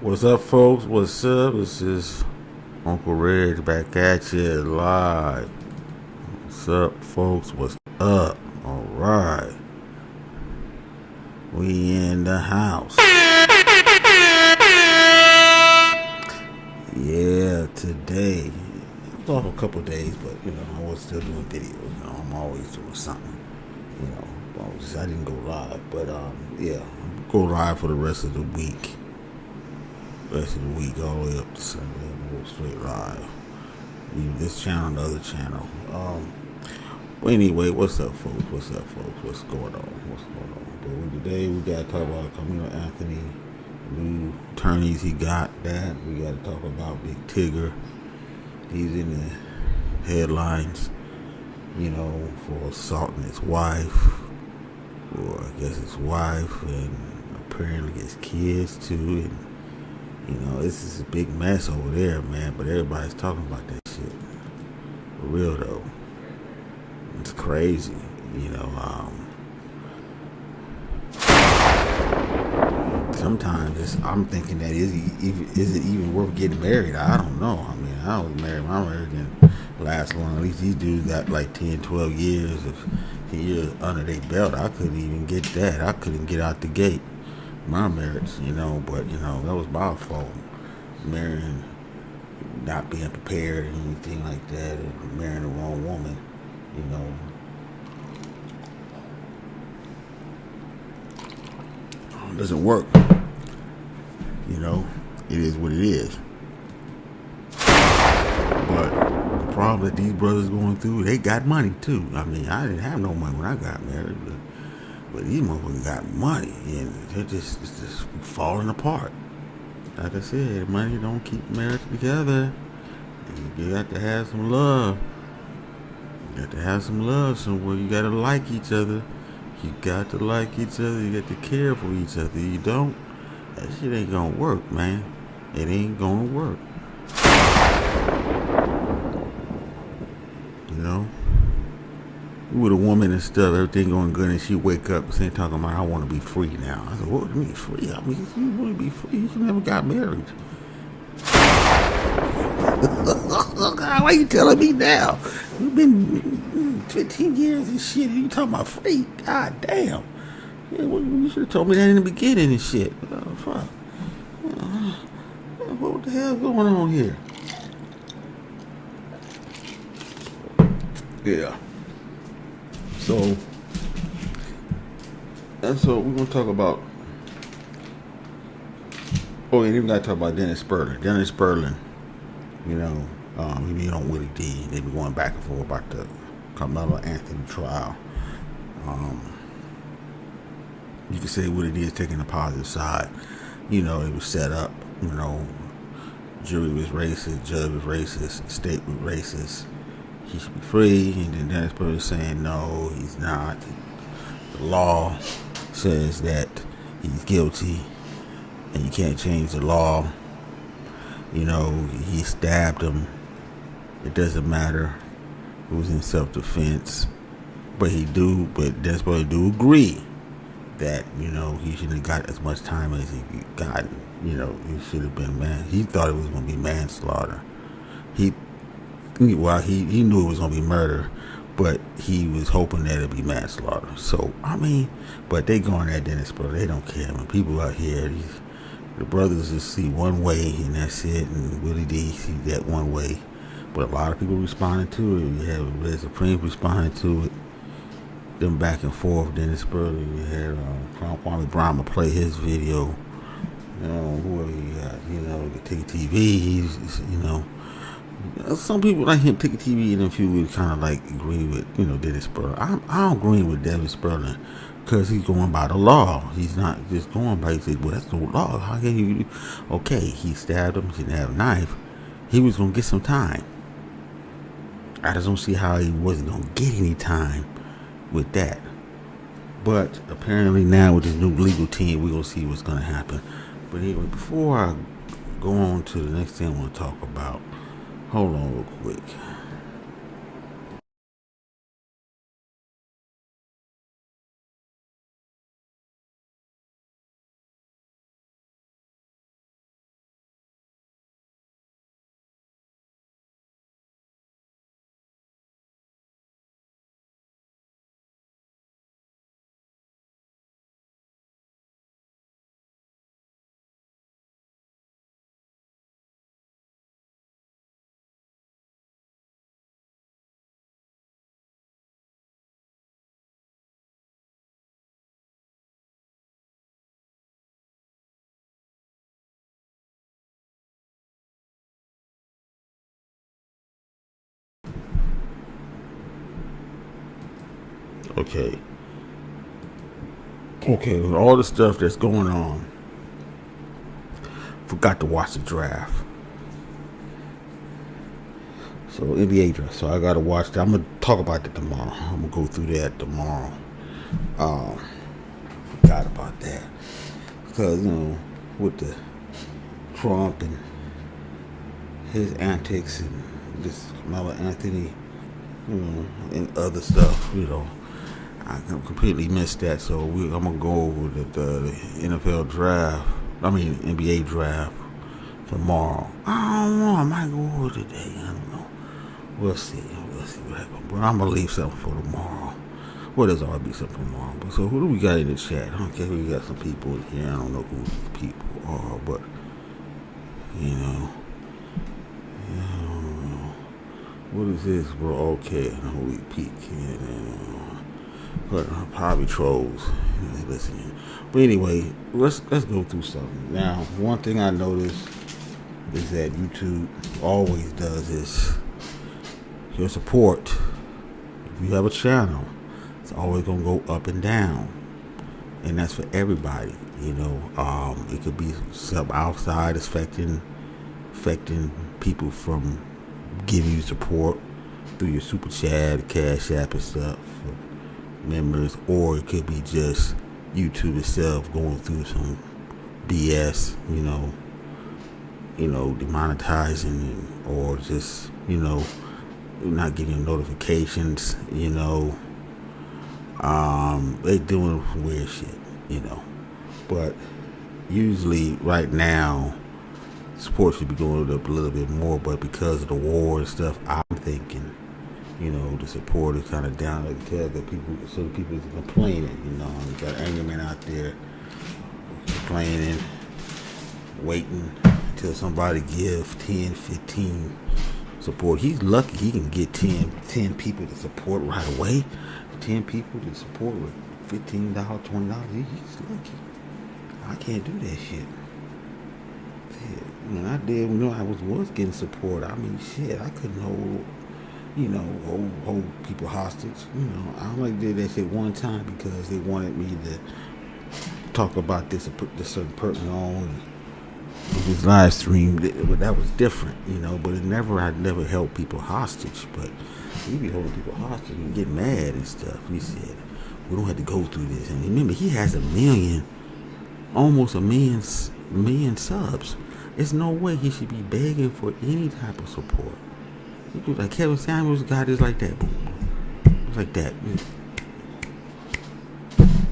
What's up, folks? What's up? This is Uncle REG back at you live. What's up, folks? What's up? All right, we in the house. Yeah, today I was off a couple of days, but I was still doing videos. I'm always doing something. I didn't go live, but yeah, I'll go live for the rest of the week. All the way up to Sunday. I'm go straight live. This channel, the other channel. Well, anyway, what's up, folks? What's going on? But today we gotta talk about Karmelo Anthony, new attorneys he got. That we gotta talk about Big Tigger. He's in the headlines, for assaulting his wife, or I guess his wife, and apparently his kids too. And this is a big mess over there, man. But everybody's talking about that shit. For real though, it's crazy. Sometimes I'm thinking that is it even worth getting married? I don't know. I mean, I was married. My marriage didn't last long. At least these dudes got like 10, 12 years of years under their belt. I couldn't even get that. I couldn't get out the gate. My marriage, but that was my fault. Marrying, not being prepared or anything like that, and marrying the wrong woman, it doesn't work. It is what it is. But the problem that these brothers going through, they got money too. I mean, I didn't have no money when I got married, but these motherfuckers got money, and it's just falling apart. Like I said, money don't keep marriage together. You got to have some love. You got to have some love somewhere. You got to like each other. You got to like each other. You got to care for each other. You don't, that shit ain't gonna work, man. It ain't gonna work. with a woman and stuff, everything going good, and she wake up and saying talking about I want to be free now. I said, what do you mean free? I mean, if you want to be free, you never got married. God, why you telling me now? You've been 15 years and shit, and you talking about free? God damn. Yeah, well, you should have told me that in the beginning and shit. Oh, fuck. What the hell is going on here? Yeah. So we're gonna talk about. Oh, and even gotta talk about Dennis Sperling. Dennis Sperling, you know, he be on Willie D. They be going back and forth about the Carmelo Anthony trial. You can say Willie D is taking the positive side. You know, it was set up. You know, jury was racist, judge was racist, state was racist. He should be free, and then Dennis Sperling is saying no, he's not. The law says that he's guilty, and you can't change the law. You know, he stabbed him. It doesn't matter. It was in self-defense, but Dennis Sperling do agree that, you know, he shouldn't have got as much time as he got. You know, he should have been he thought it was going to be manslaughter. He knew it was going to be murder, but he was hoping that it'd be manslaughter. So, I mean, but they going at Dennis Sperling. They don't care. When people out here, the brothers just see one way, and that's it, and Willie D see that one way. But a lot of people responding to it. You have Red Supreme responding to it. Them back and forth. Dennis Sperling. You had Kwame Brown will play his video. You know, whoever he got, you know, the Tigger TV, he's, you know, some people like him, Tigger TV, and a few would kind of like agree with, you know, Dennis Sperling. I don't agree with Dennis Sperling because he's going by the law. He's not just going by, he said, well, that's the law. How can you, okay, he stabbed him, he didn't have a knife. He was going to get some time. I just don't see how he wasn't going to get any time with that. But apparently now with this new legal team, we're going to see what's going to happen. But anyway, before I go on to the next thing I want to talk about, hold on real quick. Okay, with all the stuff that's going on, forgot to watch the draft. So NBA draft. So I gotta watch that. I'm gonna talk about that tomorrow. I'm gonna go through that tomorrow. Forgot about that because, you know, with the Trump and his antics and this Carmelo Anthony, you know, and other stuff, you know, I completely missed that. So I'm gonna go over the NFL draft. I mean NBA draft tomorrow. I don't know. I might go over today. I don't know. We'll see what happens. But I'm gonna leave something for tomorrow. Well, there's always be something tomorrow. But so who do we got in the chat? Okay, we got some people here. I don't know who the people are, but you know. I don't know. What is this, bro? Okay, we peek here. But probably trolls. Listen. But anyway, let's go through something. Now, one thing I noticed is that YouTube always does is your support. If you have a channel, it's always gonna go up and down, and that's for everybody. You know, it could be some outside affecting people from giving you support through your super chat, cash app, and stuff. Members, or it could be just YouTube itself going through some BS, you know, demonetizing, or just, you know, not getting notifications, you know, They doing weird shit, you know. But usually, right now, sports should be going up a little bit more. But because of the war and stuff, I'm thinking, you know, the support is kind of down because the people, so the people is complaining. You know, you got angry men out there complaining, waiting until somebody give 10, 15 support. He's lucky he can get 10 people to support right away. 10 people to support with $15, $20. He's lucky. I can't do that shit. When I did, you know, I was getting support. I mean, shit, I couldn't hold, you know, hold people hostage. You know, I only did that shit one time because they wanted me to talk about this or put this certain person on this live stream. But that was different, you know. But I'd never held people hostage. But you be holding people hostage and get mad and stuff. He said, we don't have to go through this. And remember, he has almost a million subs. There's no way he should be begging for any type of support. Like Kevin Samuels got this like that. It's like that.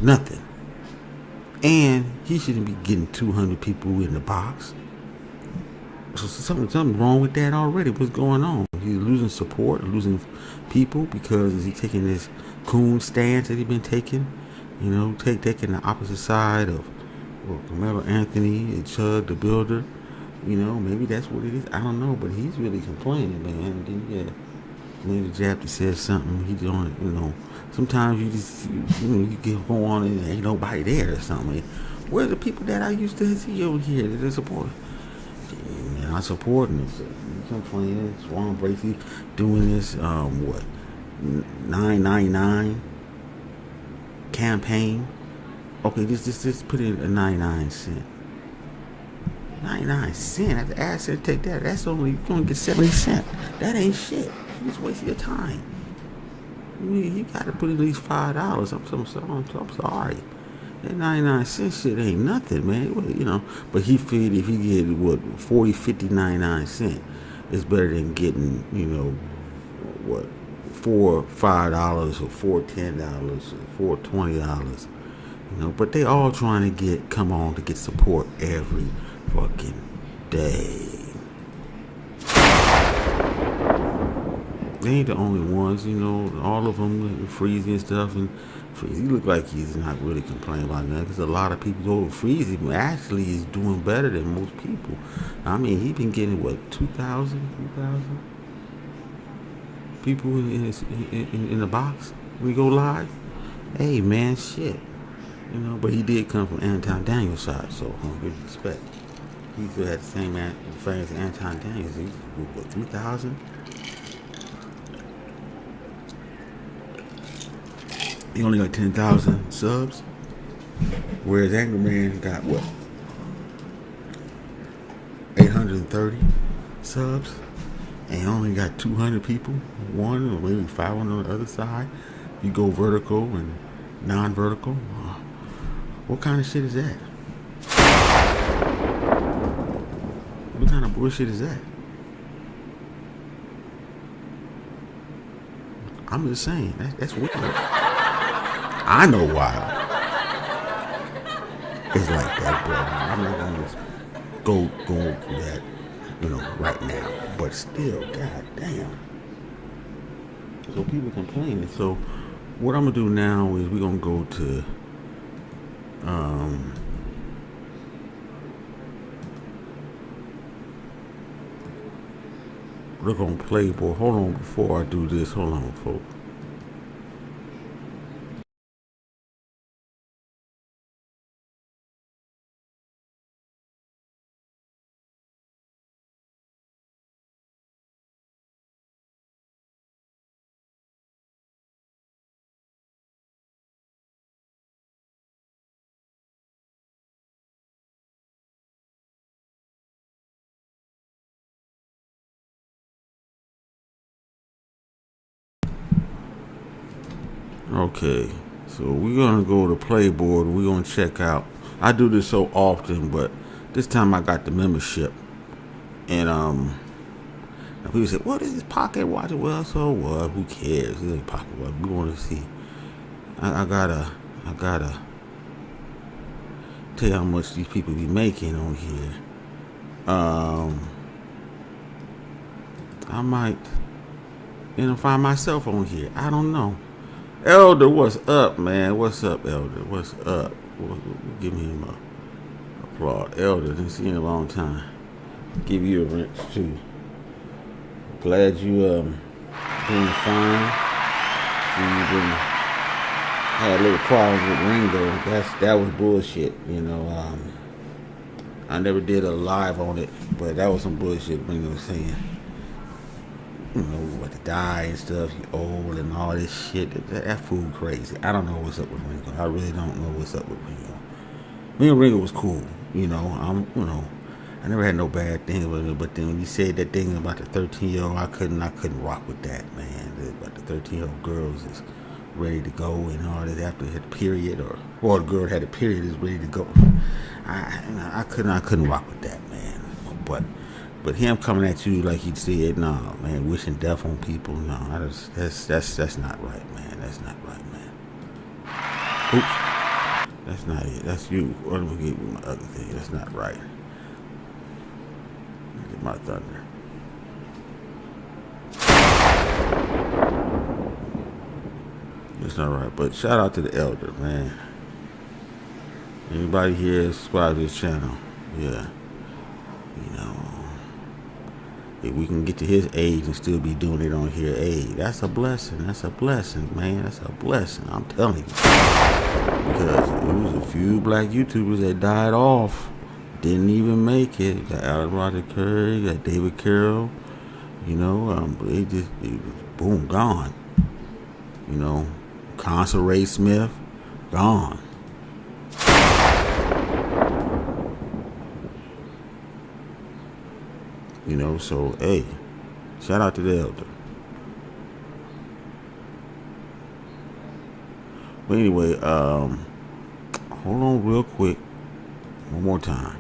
Nothing. And he shouldn't be getting 200 people in the box. So something wrong with that already. What's going on? He's losing support, losing people because he's taking this coon stance that he's been taking. You know, taking the opposite side of Karmelo Anthony and Chug the Builder. You know, maybe that's what it is. I don't know, but he's really complaining, man. And then maybe the Jap that says something. He doing, you know. Sometimes you just, you get go on and ain't nobody there or something. Where are the people that I used to see over here that are supporting? Man, I supporting this. Complaining. Ron Bracey doing this. What? $9.99 campaign. Okay, just put in a 99 cent. 99 cent. After ad said take that. That's only you're gonna get 70 cents. That ain't shit. You just wasting your time. You gotta put at least $5. I'm sorry. That 99 cent shit ain't nothing, man. You know, but he figured if he get what 40, 50, 99 cent, it's better than getting, you know, what $4, $5 or $4, $10 or $4, $20. You know, but they all trying to come on to get support every fucking day. They ain't the only ones, you know. All of them, Freezy and stuff, and Freezy look like he's not really complaining about that because a lot of people over Freezy actually is doing better than most people. I mean, he been getting what 2,000 people in the box when we go live. Hey man, shit. You know, but he did come from Anton Daniels' side, so with respect. He still had the same fans as Anton Daniels. He's what 3,000. He only got 10,000 subs, whereas Angry Man got what 830 subs, and he only got 200 people, one or maybe 500 on the other side. You go vertical and non-vertical. What kind of shit is that? What kind of bullshit is that? I'm just saying, that's weird. I know why it's like that, but I'm not gonna just go through that, you know, right now. But still, god damn. So people complaining. So what I'm gonna do now is we're gonna go to look on Playboy. Hold on before I do this. Hold on, folks. Okay, so we're gonna go to Playboard. We're gonna check out. I do this so often, but this time I got the membership, and now people say, "What is this pocket watch?" Well, so what? Who cares? This ain't pocket watch. We want to see. I gotta tell you how much these people be making on here. I might, find myself on here. I don't know. Elder, what's up, man? What's up, Elder? What's up? Give him a applaud. Elder, didn't see you in a long time. Give you a wrench too. Glad you doing fine. See you been had a little problem with Ringo. That was bullshit. I never did a live on it, but that was some bullshit Ringo was saying. What to die and stuff, you old and all this shit. That fool crazy. I don't know what's up with Ringo. I really don't know what's up with Ringo. Me and Ringo was cool. I never had no bad thing with him. But then when you said that thing about the 13-year-old, I couldn't rock with that, man. About the 13-year-old girls is ready to go and all that after it had a period, or the girl had a period is ready to go. I couldn't rock with that, man. But him coming at you like he said, nah, man, wishing death on people, no, that's not right, man. That's not right, man. Oops, that's not it. That's you. Or let me get my other thing. That's not right. Get my thunder. That's not right. But shout out to the elder, man. Anybody here subscribe to this channel? Yeah. If we can get to his age and still be doing it on here, hey, that's a blessing. That's a blessing, man. That's a blessing. I'm telling you. Because it was a few black YouTubers that died off. Didn't even make it. You got Alan Roger Curry, you got David Carroll. They just boom, gone. Consul Ray Smith, gone. So hey, shout out to the elder. But anyway, hold on real quick, one more time.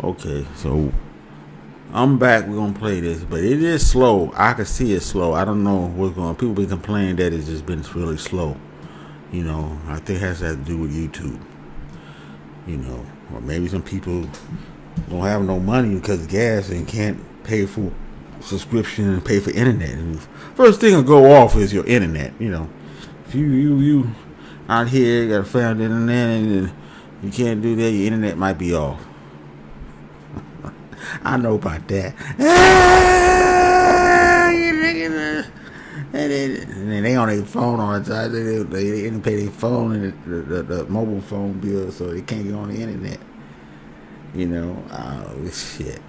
Okay, so I'm back. We're gonna play this, but it is slow. I can see it's slow. I don't know what's going on. People been complaining that it's just been really slow. You know, I think it has to do with YouTube. You know, or maybe some people don't have no money because of gas and can't pay for subscription and pay for internet. And first thing to go off is your internet. You know, if you out here got a found internet and you can't do that, your internet might be off. I know about that. And then they on their phone all the time. They didn't pay their phone and the mobile phone bill, so they can't get on the internet. You know, oh shit.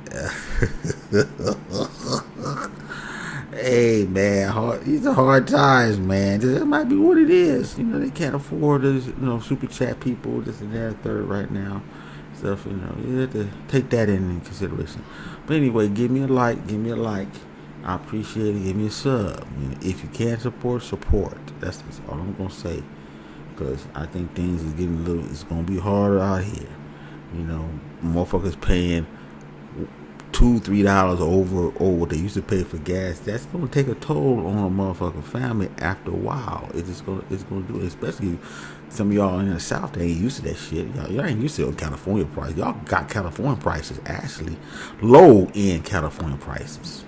Hey man, these are hard times, man. That might be what it is. You know, they can't afford this, super chat people, this and that, third right now. Stuff, you have to take that in consideration. But anyway, give me a like. I appreciate it. Give me a sub. If you can't support. That's all I'm gonna say. Because I think things is getting it's gonna be harder out here. Motherfuckers paying $2-3 over what they used to pay for gas. That's gonna take a toll on a motherfucking family after a while. It's gonna do it, especially some of y'all in the South. They ain't used to that shit. Y'all ain't used to California prices. Y'all got California prices actually low end California prices.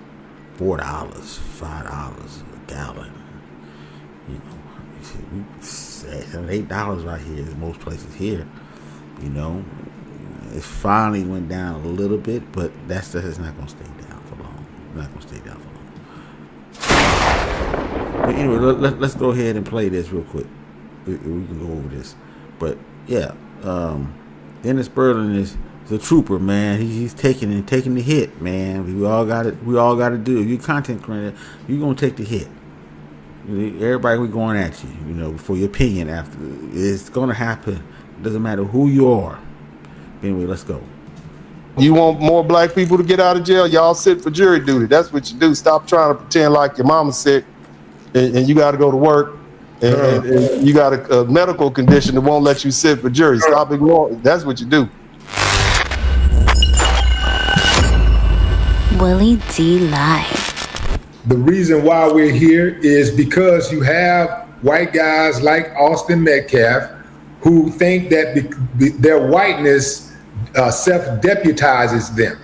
$4, $5 a gallon. $7, $8 right here in most places here. It finally went down a little bit, but it's not gonna stay down for long. But anyway, let's go ahead and play this real quick. We can go over this. But yeah, Dennis Berlin is the trooper, man. He's taking the hit, man. We all got to do. If you're content creator, you're gonna take the hit. Everybody we going at you, for your opinion. After it's gonna happen. Doesn't matter who you are. Anyway, let's go. You want more black people to get out of jail? Y'all sit for jury duty. That's what you do. Stop trying to pretend like your mama's sick and you got to go to work and you got a medical condition that won't let you sit for jury. Stop ignoring. That's what you do. Willie D Live. The reason why we're here is because you have white guys like Austin Metcalf who think that their whiteness self-deputizes them.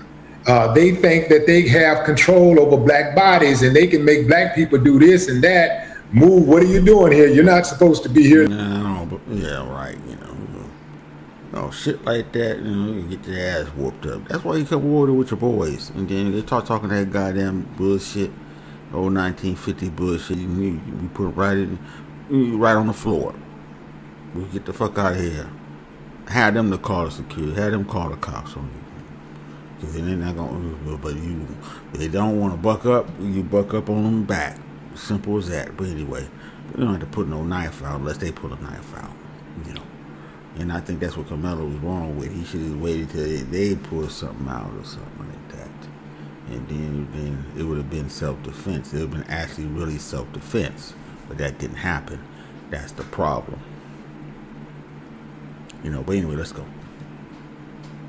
They think that they have control over black bodies and they can make black people do this and that. Move, what are you doing here? You're not supposed to be here. No, but yeah, right, No, shit like that, you get your ass whooped up. That's why you come over with your boys. And then they talking that goddamn bullshit, old 1950 bullshit. We put it right on the floor. We get the fuck out of here. Have them to call the security. Have them call the cops on you. Because they're not gonna. But they don't want to buck up. You buck up on them back. Simple as that. But anyway, we don't have to put no knife out unless they put a knife out. And I think that's what Carmelo was wrong with. He should have waited till they pull something out or something like that. And then it would have been self-defense. It would have been actually really self-defense. But that didn't happen. That's the problem. But anyway, let's go.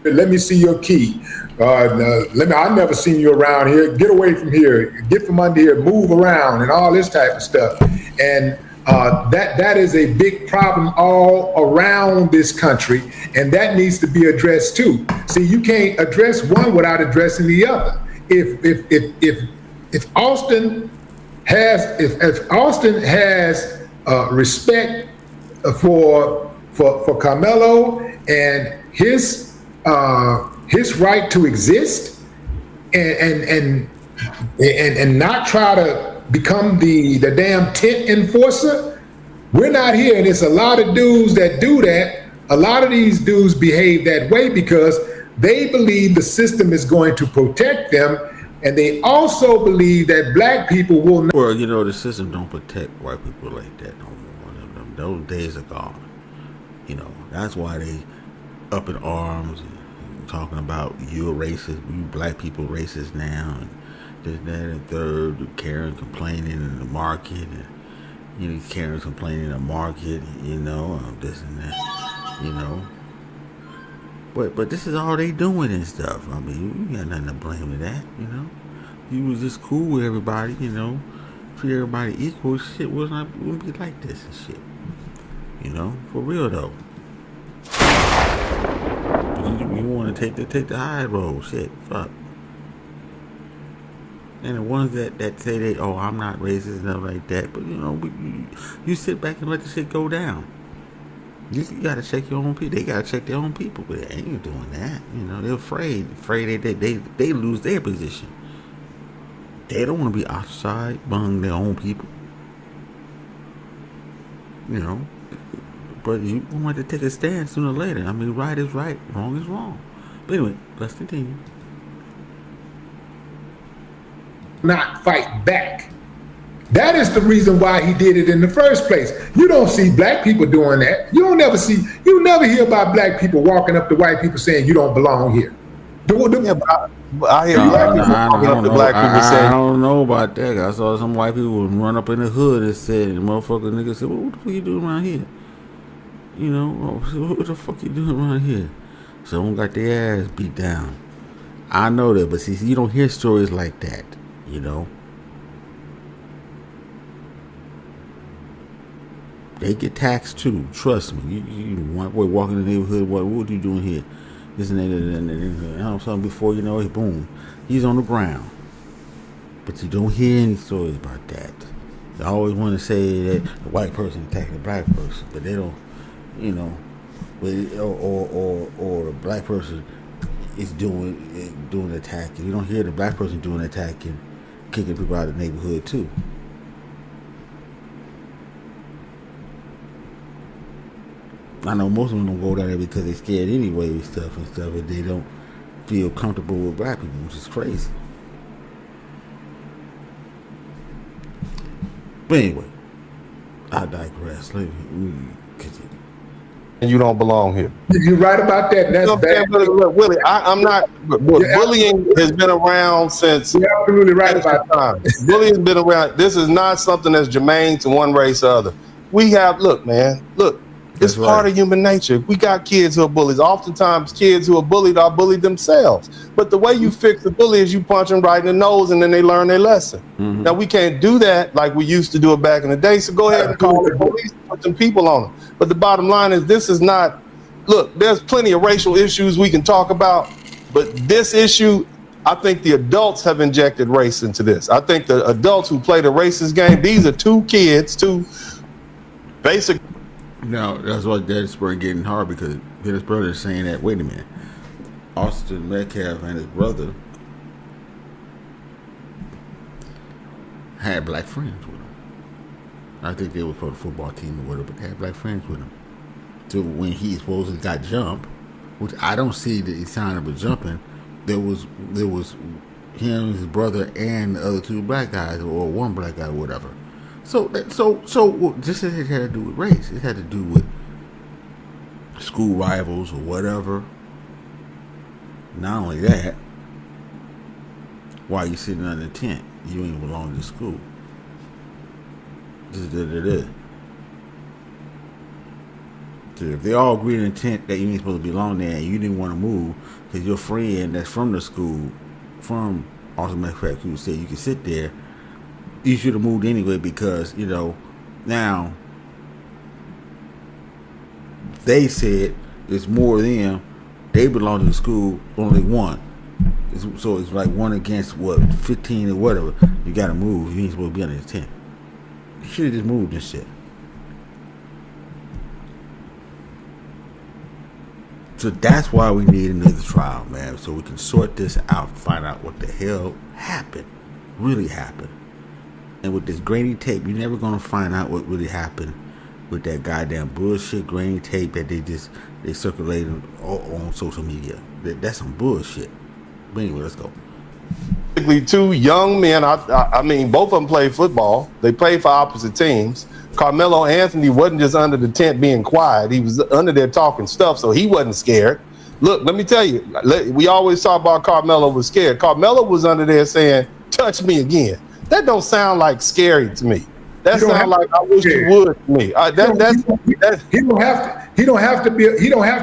Let me see your key. I've never seen you around here. Get away from here. Get from under here. Move around and all this type of stuff. And that is a big problem all around this country, and that needs to be addressed too. See, you can't address one without addressing the other. If Austin has respect for Carmelo and his right to exist and not try to become the damn tent enforcer, we're not here. And it's a lot of dudes that do that. A lot of these dudes behave that way because they believe the system is going to protect them, and they also believe that black people will not. Well, the system don't protect white people like that no more. Those days are gone. That's why they up in arms and talking about you're racist, you black people racist now, and this, that, and third. Karen complaining in the market, and Karen complaining in the market, this and that, But this is all they doing and stuff. I mean, you got nothing to blame with that, you know. You was just cool with everybody, you know. Treat everybody equal. Shit wouldn't be like this and shit. You know, for real though. You want to take the high road, shit. Fuck. And the ones that say they, oh, I'm not racist and stuff like that, but you know, you sit back and let the shit go down. You gotta check your own people. They gotta check their own people, but they ain't doing that. You know, they're afraid they lose their position. They don't want to be ostracized among their own people. You know, but you want to take a stand sooner or later. I mean, right is right, wrong is wrong. But anyway, let's continue. Not fight back. That is the reason why he did it in the first place. You don't see black people doing that. You never hear about black people walking up to white people saying you don't belong here. I hear black people walking up to black people saying, I don't know about that. I saw some white people run up in the hood and said, and the motherfucker nigga said, well, what the fuck you doing around here? You know, what the fuck you doing around here? Someone got their ass beat down. I know that, but see, you don't hear stories like that, you know. They get taxed too. Trust me. You white boy walking in the neighborhood. What are you doing here? This and that. And something before you know it, boom, he's on the ground. But you don't hear any stories about that. They always want to say that the white person attacking the black person, but they don't. You know, or the black person is doing the attacking. You don't hear the black person doing the attacking, kicking people out of the neighborhood too. I know most of them don't go down there because they're scared anyway and stuff, and they don't feel comfortable with black people, which is crazy. But anyway, I digress. Let me continue. and you don't belong here. You're right about that. And that's bad. Look, Willie, I'm not. Bullying has been around since. You're absolutely right about that. Bullying has been around. This is not something that's germane to one race or other. We have, look, man, look. It's part of human nature. We got kids who are bullies. Oftentimes, kids who are bullied themselves. But the way you fix the bully is you punch them right in the nose, and then they learn their lesson. Mm-hmm. Now, we can't do that like we used to do it back in the day. So go ahead and call the police and put some people on them. But the bottom line is this is not, look, there's plenty of racial issues we can talk about. But this issue, I think the adults have injected race into this. I think the adults who play the racist game, these are two basic. No, that's why Gettysburg getting hard, because Gettysburg is saying that, wait a minute, Austin Metcalf and his brother had black friends with him. I think they were for the football team or whatever, but they had black friends with him. So when he supposedly got jumped, which I don't see the sign of a jumping, there was him, his brother, and the other two black guys, or one black guy or whatever. So this had to do with race. It had to do with school rivals or whatever. Not only that, while you sitting under the tent, you ain't belong to school. So if they all agree in the tent that you ain't supposed to belong there, and you didn't want to move because your friend that's from the school, from Austin Metcalf, who said you can sit there, you should have moved anyway, because, you know, now they said it's more of them. They belong to the school, only one. So it's like 1 against, 15 or whatever. You got to move. You ain't supposed to be under the tent. You should have just moved this shit. So that's why we need another trial, man, so we can sort this out, find out what the hell happened, really happened. And with this grainy tape, you're never gonna find out what really happened with that goddamn bullshit grainy tape that they circulated on social media. That's some bullshit. But anyway, let's go. Two young men. I mean, both of them played football. They played for opposite teams. Karmelo Anthony wasn't just under the tent being quiet. He was under there talking stuff, so he wasn't scared. Look, let me tell you, we always talk about Carmelo was scared. Carmelo was under there saying, "Touch me again." That don't sound like scary to me. That sounds like I wish you would to me. He don't have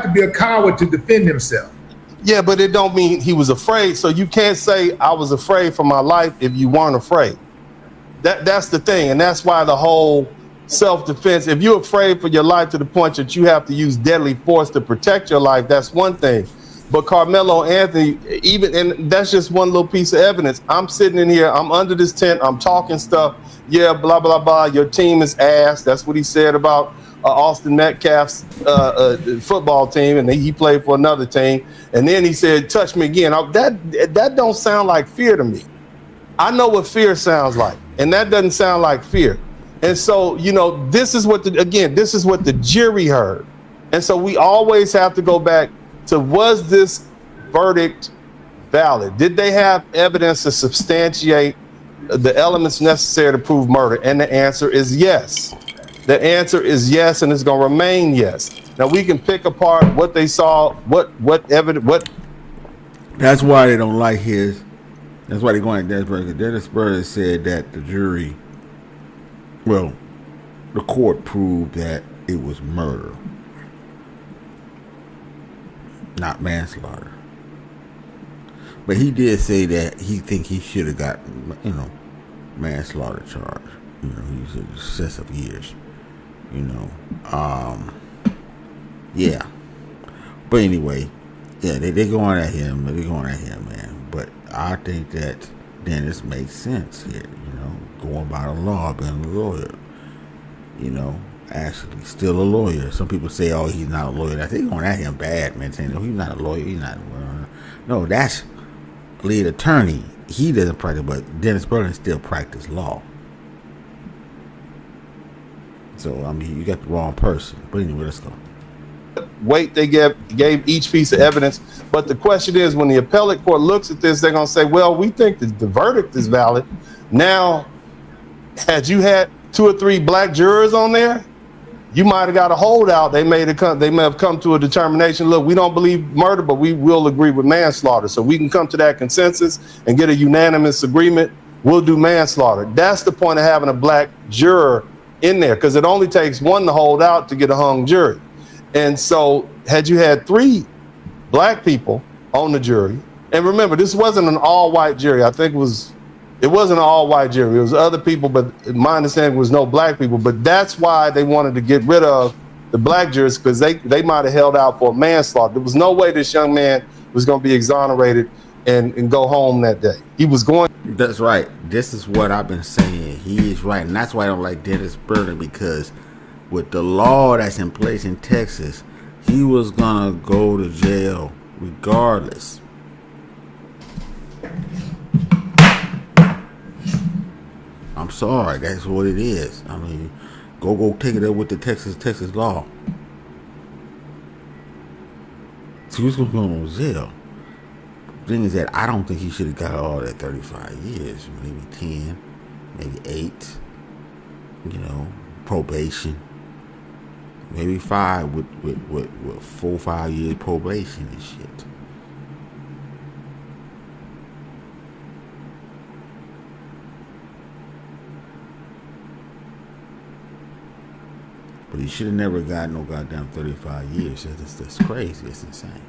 to be a coward to defend himself. Yeah, but it don't mean he was afraid. So you can't say I was afraid for my life if you weren't afraid. That's the thing, and that's why the whole self-defense. If you're afraid for your life to the point that you have to use deadly force to protect your life, that's one thing. But Carmelo Anthony, and that's just one little piece of evidence. I'm sitting in here, I'm under this tent, I'm talking stuff. Yeah, blah, blah, blah. Your team is ass. That's what he said about Austin Metcalf's football team, and he played for another team. And then he said, touch me again. That don't sound like fear to me. I know what fear sounds like, and that doesn't sound like fear. And so, this is what the jury heard. And so we always have to go back to, was this verdict valid? Did they have evidence to substantiate the elements necessary to prove murder? And the answer is yes. The answer is yes, and it's going to remain yes. Now we can pick apart what they saw, what evidence, what. That's why they don't like his. That's why they're going at Dennis Berger. Dennis Berger said that the jury, the court proved that it was murder, not manslaughter. But he did say that he think he should have got, manslaughter charge. He said excessive years. Yeah. But anyway, yeah, they going at him. They're going at him, man. But I think that Dennis makes sense here. Going by the law, being a lawyer. Actually still a lawyer. Some people say, "Oh, he's not a lawyer." They're going at him bad, man. Saying, "No, he's not a lawyer. He's not." No, that's lead attorney. He doesn't practice, but Dennis Berger still practice law. So you got the wrong person. But anyway, let's go. Weight they gave each piece of evidence. But the question is, when the appellate court looks at this, they're going to say, "Well, we think that the verdict is valid." Now, had you had 2 or 3 black jurors on there, you might have got a holdout. They may have come to a determination. Look, we don't believe murder, but we will agree with manslaughter. So we can come to that consensus and get a unanimous agreement. We'll do manslaughter. That's the point of having a black juror in there, because it only takes one to hold out to get a hung jury. And so had you had 3 black people on the jury, and remember, this wasn't an all-white jury. I think it wasn't an all-white jury. It was other people, but my understanding was no black people. But that's why they wanted to get rid of the black jurors, because they might have held out for manslaughter. There was no way this young man was going to be exonerated and go home that day. He was going. That's right. This is what I've been saying. He is right. And that's why I don't like Dennis Berger, because with the law that's in place in Texas, he was going to go to jail regardless. I'm sorry, that's what it is. Go take it up with the Texas law. So he's gonna go to jail. The thing is that I don't think he should have got all that 35 years, maybe 10, maybe 8. Probation, maybe 5 with 4 or 5 years probation and shit. But he should have never got no goddamn 35 years. That's crazy. It's insane.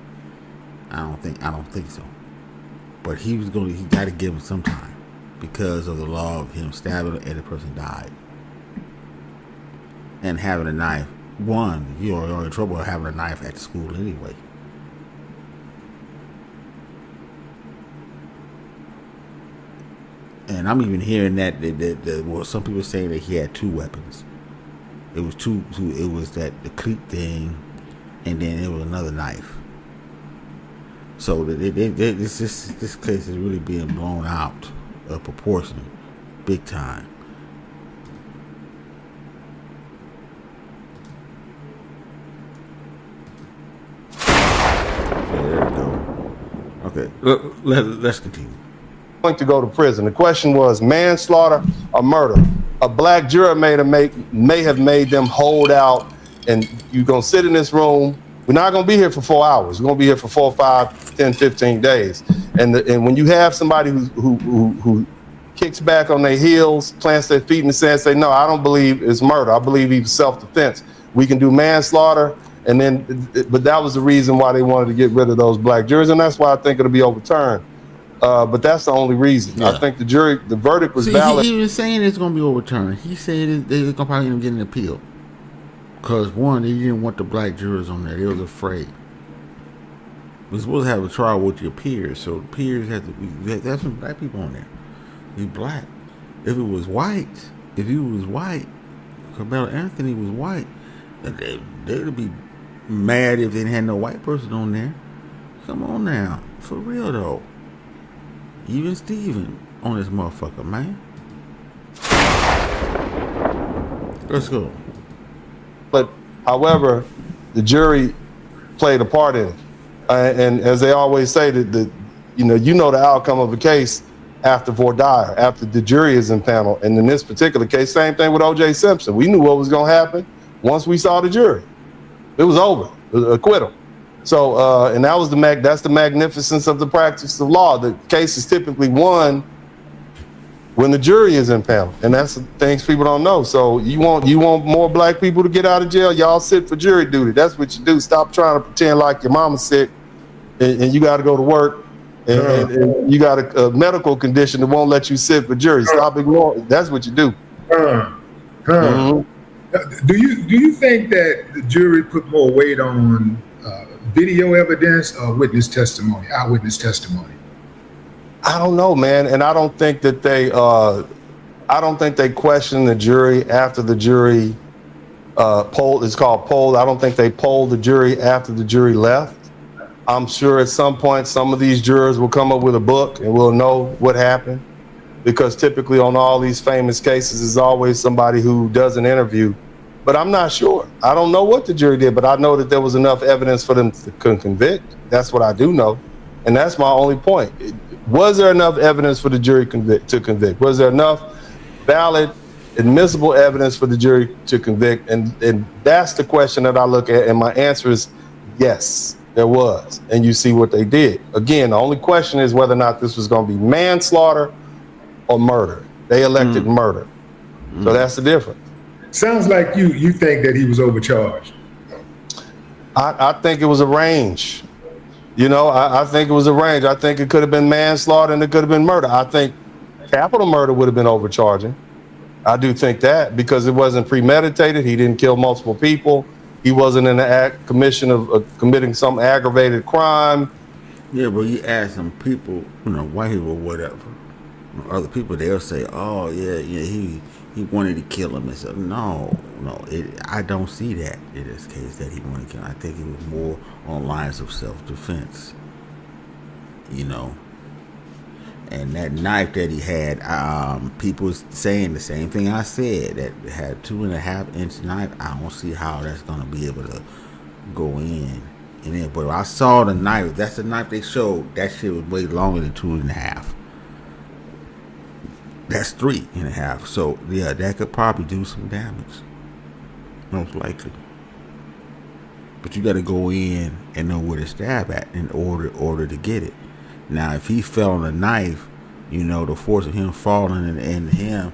I don't think so. But he got to give him some time because of the law of him stabbing and the person died. And having a knife. One, you're in trouble with having a knife at the school anyway. And I'm even hearing that some people saying that he had 2 weapons. It was two. It was the cleat thing, and then it was another knife. So this case is really being blown out of proportion, big time. Okay, there we go. Okay, let's continue. Going to go to prison. The question was manslaughter or murder. A black juror may have made them hold out, and you're going to sit in this room. We're not going to be here for 4 hours. We're going to be here for 4, 5, 10, 15 days. And when you have somebody who kicks back on their heels, plants their feet in the sand, say, no, I don't believe it's murder. I believe he was self-defense. We can do manslaughter. And then, but that was the reason why they wanted to get rid of those black jurors. And that's why I think it'll be overturned. But that's the only reason. Yeah. I think the verdict was valid. He was saying it's going to be overturned. He said they're going to probably end up getting an appeal. Because, one, they didn't want the black jurors on there. They was afraid. We're supposed to have a trial with your peers. So the peers have to have some black people on there. Be black. If it was white, Karmelo Anthony was white, they would be mad if they didn't have no white person on there. Come on now. For real, though. Even Steven on this motherfucker, man. Let's go. But, however, the jury played a part in it. And as they always say, that you know the outcome of a case after voir dire, after the jury is impaneled. And in this particular case, same thing with O.J. Simpson. We knew what was going to happen once we saw the jury. It was over. It was acquittal. So, and that was that's the magnificence of the practice of law. The case is typically won when the jury is impaneled, and that's the things people don't know. So you want more black people to get out of jail? Y'all sit for jury duty. That's what you do. Stop trying to pretend like your mama's sick and you got to go to work and you got a medical condition that won't let you sit for jury. Stop ignoring. That's what you do. Mm-hmm. Do you think that the jury put more weight on video evidence or eyewitness testimony? I don't know, man, and I don't think that they questioned the jury after the jury polled. It's called poll. I don't think they polled the jury after the jury left. I'm sure at some point some of these jurors will come up with a book and we'll know what happened, because typically on all these famous cases is always somebody who does an interview. But I'm not sure. I don't know what the jury did, but I know that there was enough evidence for them to convict. That's what I do know. And that's my only point. Was there enough evidence for the jury to convict? Was there enough valid, admissible evidence for the jury to convict? And that's the question that I look at. And my answer is yes, there was. And you see what they did. Again, the only question is whether or not this was going to be manslaughter or murder. They elected murder. So that's the difference. Sounds like you think that he was overcharged. I think it was a range. I think it was a range. I think it could have been manslaughter and it could have been murder. I think capital murder would have been overcharging. I do think that, because it wasn't premeditated. He didn't kill multiple people. He wasn't in the commission of committing some aggravated crime. Yeah, but you ask some people, white people or whatever, other people, they'll say, oh, yeah, he wanted to kill him and stuff. No, I don't see that in this case that he wanted to kill him. I think it was more on lines of self-defense, And that knife that he had, people saying the same thing I said, that had 2.5-inch knife. I don't see how that's going to be able to go in there. But I saw the knife. That's the knife they showed. That shit was way longer than 2.5. That's 3.5. So yeah, that could probably do some damage, most likely. But you got to go in and know where to stab at in order to get it. Now, if he fell on a knife, the force of him falling and him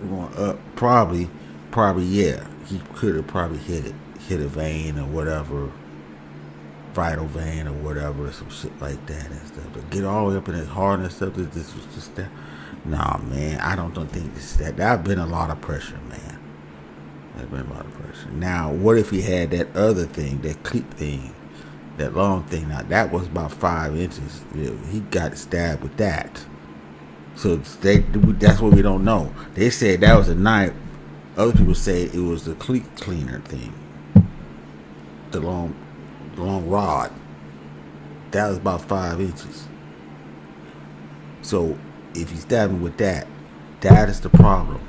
going up, probably, yeah, he could have probably hit a vein or whatever, vital vein or whatever, some shit like that and stuff. But get all the way up in his heart and stuff. This was just that. Nah, man, I don't think this is that. That's been a lot of pressure, man. There's been a lot of pressure. Now, what if he had that other thing, that clip thing, that long thing? Now, that was about 5 inches. He got stabbed with that. So that's what we don't know. They said that was a knife. Other people say it was the cleat cleaner thing. The long rod. That was about 5 inches. So if you stab him with that is the problem.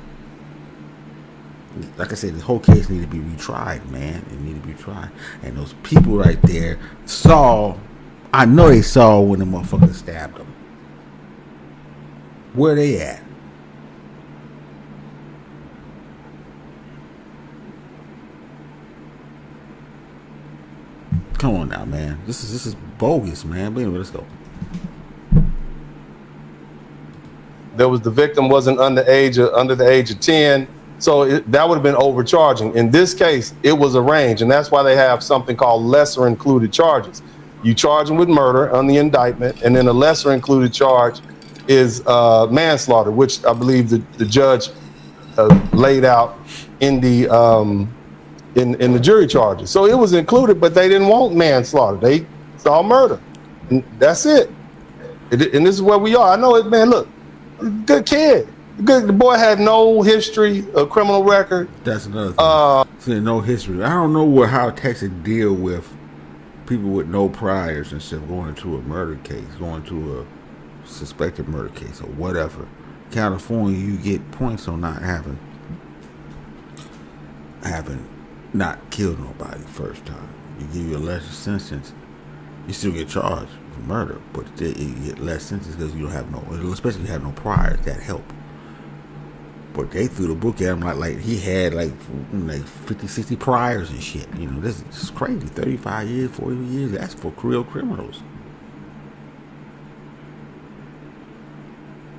Like I said, this whole case need to be retried, man. It need to be tried. And those people right there I know they saw when the motherfucker stabbed them. Where they at? Come on now, man. This is bogus, man. But anyway, let's go. the victim wasn't under the age of 10. So that would have been overcharging. In this case, it was a range, and that's why they have something called lesser included charges. You charge them with murder on the indictment, and then a lesser included charge is manslaughter, which I believe the judge laid out in the in the jury charges. So it was included, but they didn't want manslaughter. They saw murder, and that's it. And this is where we are. I know it, man. Look, good kid. Good. The boy had no history, a criminal record. That's another thing. See, no history. I don't know how Texas deal with people with no priors and stuff going into a murder case, going to a suspected murder case or whatever. California, you get points on not having not killed nobody first time. You give you a lesser sentence. You still get charged for murder, but you get less sentence because you don't have no, especially if you have no priors that help. But they threw the book at him like he had like 50, 60 priors and shit. You know, this is crazy. 35 years, 40 years. That's for real criminals.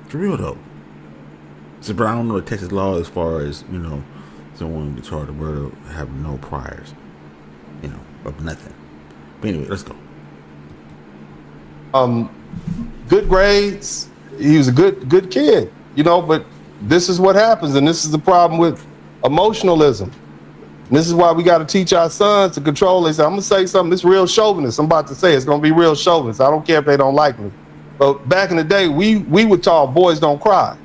For real though. So, but I don't know the Texas law as far as, you know, someone be charged with murder having no priors. You know, of nothing. But anyway, let's go. Good grades. He was a good kid, you know, but this is what happens, and this is the problem with emotionalism. And this is why we got to teach our sons to control. They say, I'm going to say something, it's real chauvinist. I'm about to say it's going to be real chauvinist. I don't care if they don't like me. But back in the day, we were taught boys don't cry.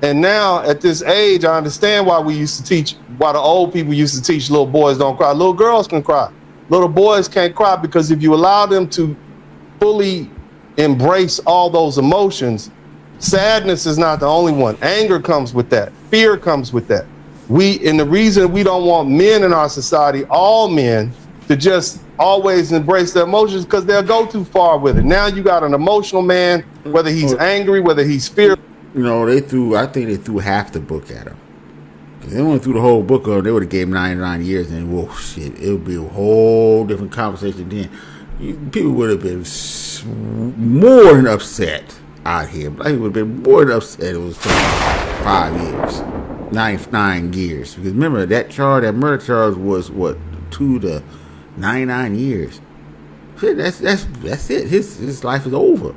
And now at this age, I understand why why the old people used to teach little boys don't cry. Little girls can cry. Little boys can't cry because if you allow them to fully embrace all those emotions, sadness is not the only one. Anger comes with that. Fear comes with that. And the reason we don't want men in our society, all men, to just always embrace their emotions because they'll go too far with it. Now you got an emotional man, whether he's angry, whether he's fearful. You know, I think they threw half the book at him. If they went through the whole book, they would have gave him 99 years, and whoa, shit, it would be a whole different conversation then. People would have been more than upset out here. But I would have been more than upset. It was 5 years, 9 years. Because remember that murder charge was what, 2 to 99 years. Shit, that's it. His life is over.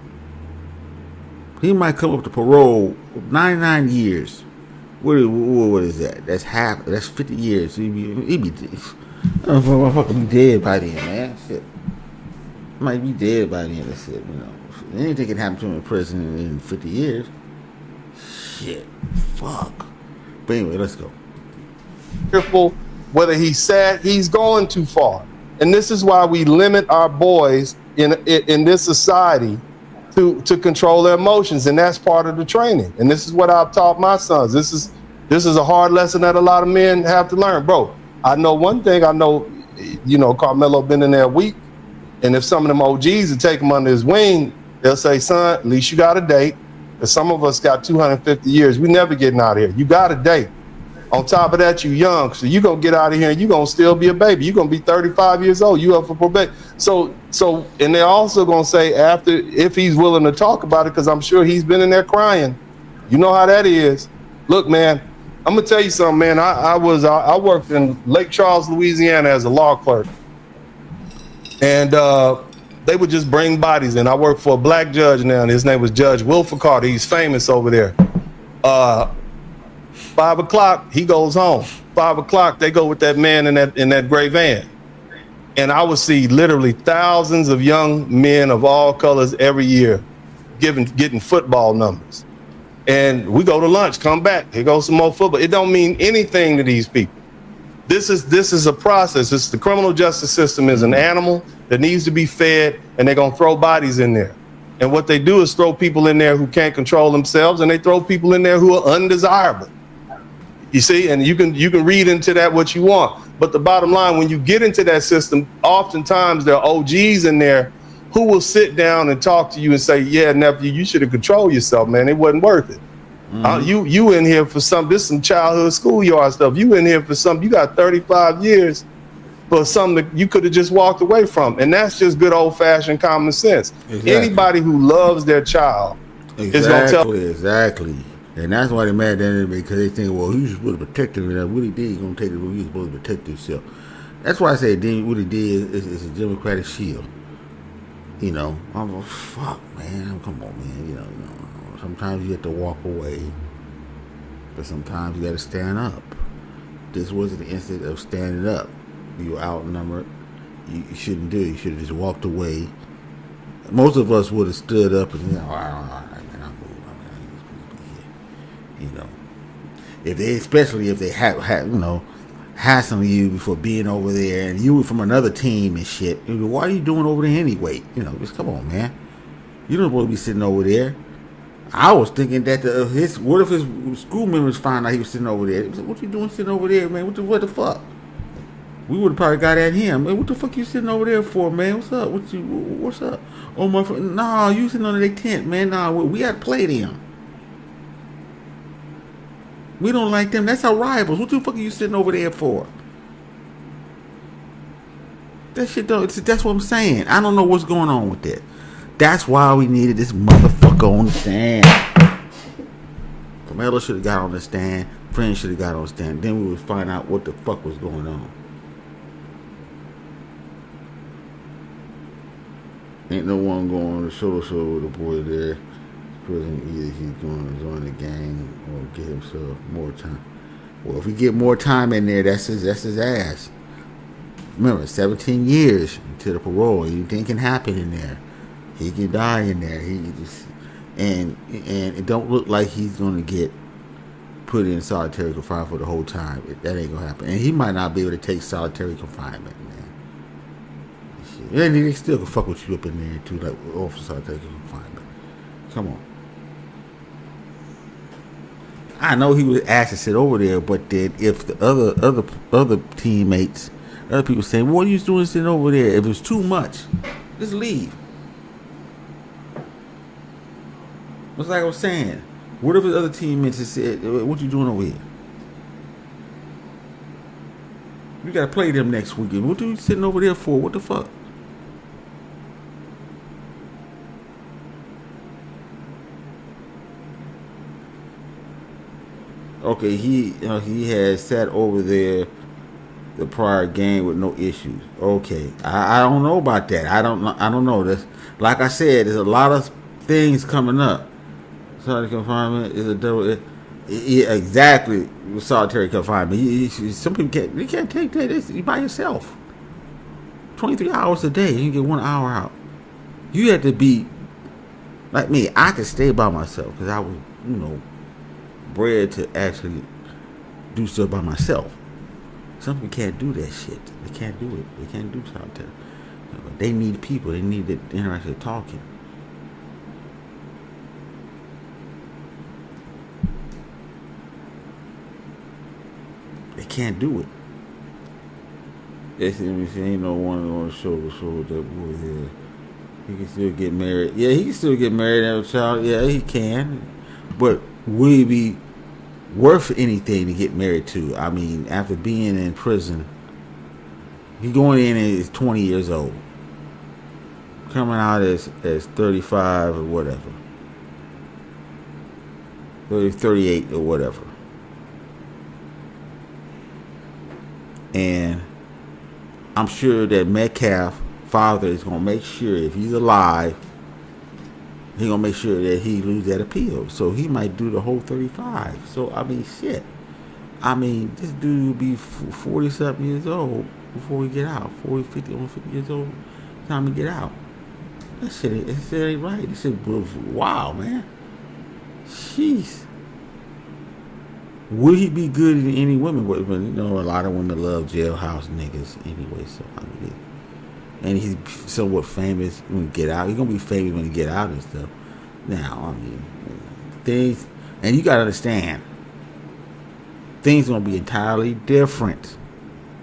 He might come up to parole 99 years. What is that? That's 50 years. He'd be motherfucker be dead by then, man. Shit. Might be dead by then. That's it, you know. Anything can happen to him in prison in 50 years. Shit. Fuck. But anyway, let's go. Fearful, whether he's sad, he's going too far. And this is why we limit our boys in this society to control their emotions, and that's part of the training. And this is what I've taught my sons. This is a hard lesson that a lot of men have to learn. Bro, I know one thing. I know, you know, Carmelo been in there a week, and if some of them OGs would take him under his wing, they'll say, son, at least you got a date. Because some of us got 250 years. We never getting out of here. You got a date. On top of that, you young, so you're going to get out of here and you're going to still be a baby. You're going to be 35 years old. You up for probation. So, and they're also going to say if he's willing to talk about it, because I'm sure he's been in there crying. You know how that is. Look, man, I'm going to tell you something, man. I worked in Lake Charles, Louisiana as a law clerk. And they would just bring bodies in. I worked for a black judge now, and his name was Judge Wilford Carter. He's famous over there. 5 o'clock, he goes home. 5 o'clock, they go with that man in that gray van. And I would see literally thousands of young men of all colors every year getting football numbers. And we go to lunch, come back, here goes some more football. It don't mean anything to these people. This is a process. The criminal justice system is an animal that needs to be fed, and they're gonna throw bodies in there. And what they do is throw people in there who can't control themselves, and they throw people in there who are undesirable. You see, and you can read into that what you want. But the bottom line, when you get into that system, oftentimes there are OGs in there who will sit down and talk to you and say, yeah, nephew, you should have controlled yourself, man. It wasn't worth it. Mm-hmm. You in here for this some childhood schoolyard stuff. You in here for something. You got 35 years for something that you could have just walked away from. And that's just good old fashioned common sense. Exactly. Anybody who loves their child It's gonna tell. Exactly. And that's why they're mad at him, because they think, well, he was supposed to protect him, and what he did, he's gonna take it. He was supposed to protect himself. That's why I say what he did is a Democratic shield. You know, I'm like, fuck, man, come on, man. You know, sometimes you have to walk away, but sometimes you got to stand up. This wasn't the instant of standing up. You were outnumbered. You shouldn't do it. You should have just walked away. Most of us would have stood up and, all right, man, I'll move. You know, especially if they had hassling you before being over there, and you were from another team and shit. Why are you doing over there anyway? You know, just come on, man. You don't supposed to be sitting over there. I was thinking that what if his school members find out he was sitting over there? What you doing sitting over there, man? What the fuck? We would have probably got at him. Man, what the fuck you sitting over there for, man? What's up? What's up? Oh, my friend. Nah, you sitting under their tent, man. Nah, we got to play them. We don't like them. That's our rivals. What the fuck are you sitting over there for? That shit don't. That's what I'm saying. I don't know what's going on with that. That's why we needed this motherfucker on the stand. Carmelo should have got on the stand. Friends should have got on the stand. Then we would find out what the fuck was going on. Ain't no one going to shoulder with the boy there. Prison, either he's going to join the gang or get himself more time. Well, if we get more time in there, that's his ass. Remember, 17 years until the parole. Anything can happen in there. He can die in there. And it don't look like he's going to get put in solitary confinement for the whole time. That ain't going to happen. And he might not be able to take solitary confinement, man. And they still can fuck with you up in there too, like for solitary confinement. Come on. I know he was asked to sit over there, but then if the other teammates, other people saying, "What are you doing sitting over there?" If it's too much, just leave. It's like I was saying. What if the other teammates had said, "What you doing over here? We gotta play them next weekend. What are you sitting over there for? What the fuck?" Okay, he had sat over there the prior game with no issues. Okay, I don't know about that. I don't know. That's, like I said, there's a lot of things coming up. Solitary confinement is a double. Yeah, exactly. Solitary confinement. Some people can't take that. You by yourself. 23 hours a day. You get 1 hour out. You have to be like me. I could stay by myself because I was, bred to actually do stuff by myself. Some people can't do that shit. They can't do it. They can't do solitary. They need people. They need the interaction, talking. They can't do it. Ain't no one on the shoulder with that boy here. He can still get married. Yeah, he can still get married and have a child. Yeah, he can. But will he be worth anything to get married to? I mean, after being in prison, he going in and is 20 years old. Coming out as 35 or whatever. 38 or whatever. And I'm sure that Metcalf father is going to make sure, if he's alive, he's going to make sure that he lose that appeal. So he might do the whole 35. So, I mean, shit. I mean, this dude will be 40-something years old before we get out. 40, 50, almost 50 years old. Time to get out. That shit ain't right. This shit was wow, man. Jeez. Would he be good in any women? But a lot of women love jailhouse niggas anyway. So I mean, and he's somewhat famous when he get out. He's gonna be famous when he get out and stuff. Now, I mean, things, and you gotta understand, things gonna be entirely different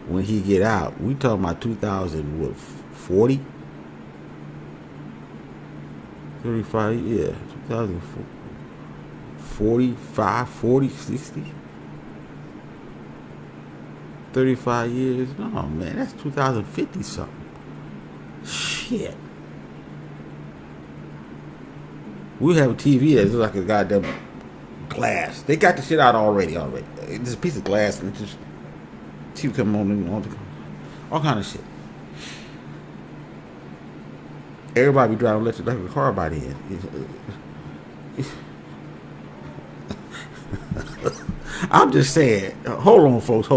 when he get out. We talking about 2040, 35, yeah, 2004. 45, 40, 60, 35 years. No, man, that's 2050 something. Shit. We have a TV that's like a goddamn glass. They got the shit out already. It's a piece of glass and just TV come on and all kind of shit. Everybody be driving electric car by then. I'm just saying. Hold on, folks.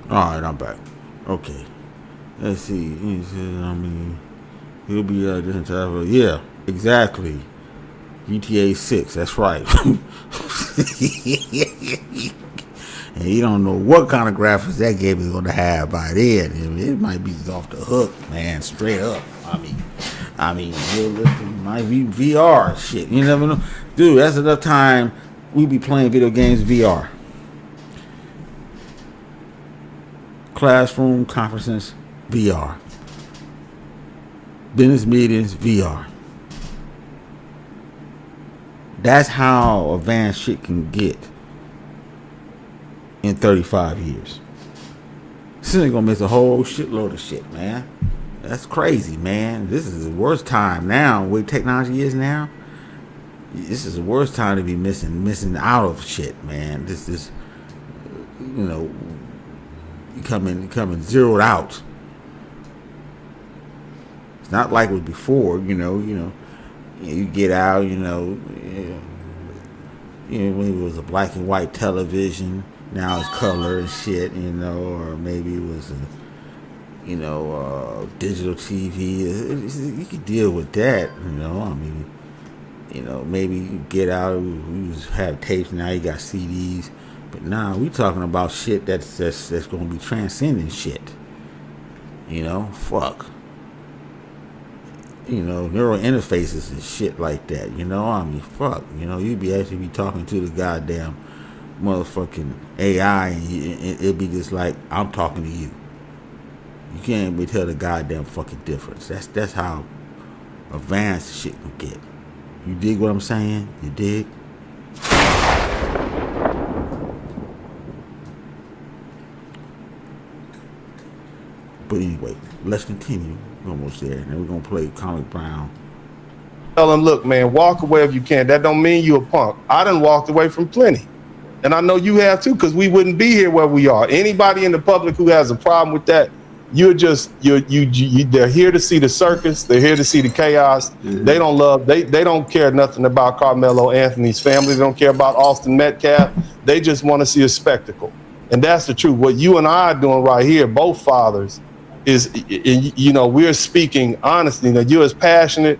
All right, I'm back. Okay. Let's see. He says, I mean, he'll be this entire. Yeah, exactly. GTA 6. That's right. And you don't know what kind of graphics that game is going to have by then. It might be off the hook, man. Straight up. I mean, realistic might be VR shit. You never know, dude. That's enough time we be playing video games VR. Classroom conferences, VR. Business meetings, VR. That's how advanced shit can get in 35 years. This is gonna miss a whole shitload of shit, man. That's crazy, man. This is the worst time now. Where technology is now, this is the worst time to be missing out of shit, man. This is, coming zeroed out. It's not like it was before, you get out, when it was a black and white television, now it's color and shit, or maybe it was digital TV. You could deal with that, maybe you get out, we have tapes, now you got CDs. But now we talking about shit that's going to be transcending shit. Fuck. Neural interfaces and shit like that. Fuck. You'd be actually be talking to the goddamn motherfucking AI, and it'd be just like I'm talking to you. You can't even tell the goddamn fucking difference. That's how advanced shit can get. You dig what I'm saying? You dig? But anyway, let's continue. We're almost there. And then we're gonna play Comic Brown. Tell them, look, man, walk away if you can. That don't mean you a punk. I done walked away from plenty. And I know you have too, because we wouldn't be here where we are. Anybody in the public who has a problem with that, they're here to see the circus. They're here to see the chaos. Mm-hmm. They don't care nothing about Carmelo Anthony's family. They don't care about Austin Metcalf. They just want to see a spectacle. And that's the truth. What you and I are doing right here, both fathers, is, we're speaking honestly. That you're as passionate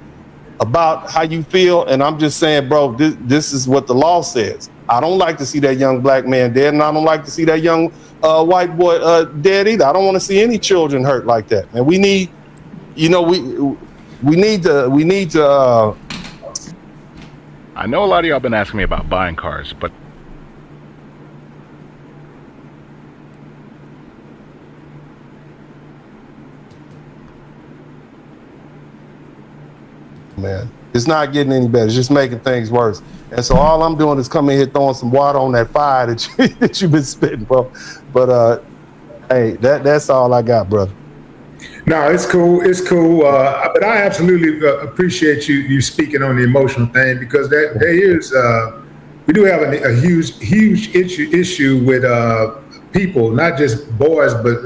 about how you feel. And I'm just saying, bro, this is what the law says. I don't like to see that young black man dead, and I don't like to see that young white boy dead either. I don't want to see any children hurt like that. And we need, we need to. I know a lot of y'all been asking me about buying cars, but man, it's not getting any better. It's just making things worse. And so all I'm doing is coming here throwing some water on that fire that you've been spitting, bro. But hey, that's all I got, brother. No, it's cool. It's cool. But I absolutely appreciate you speaking on the emotional thing, because there is we do have a huge issue with people, not just boys, but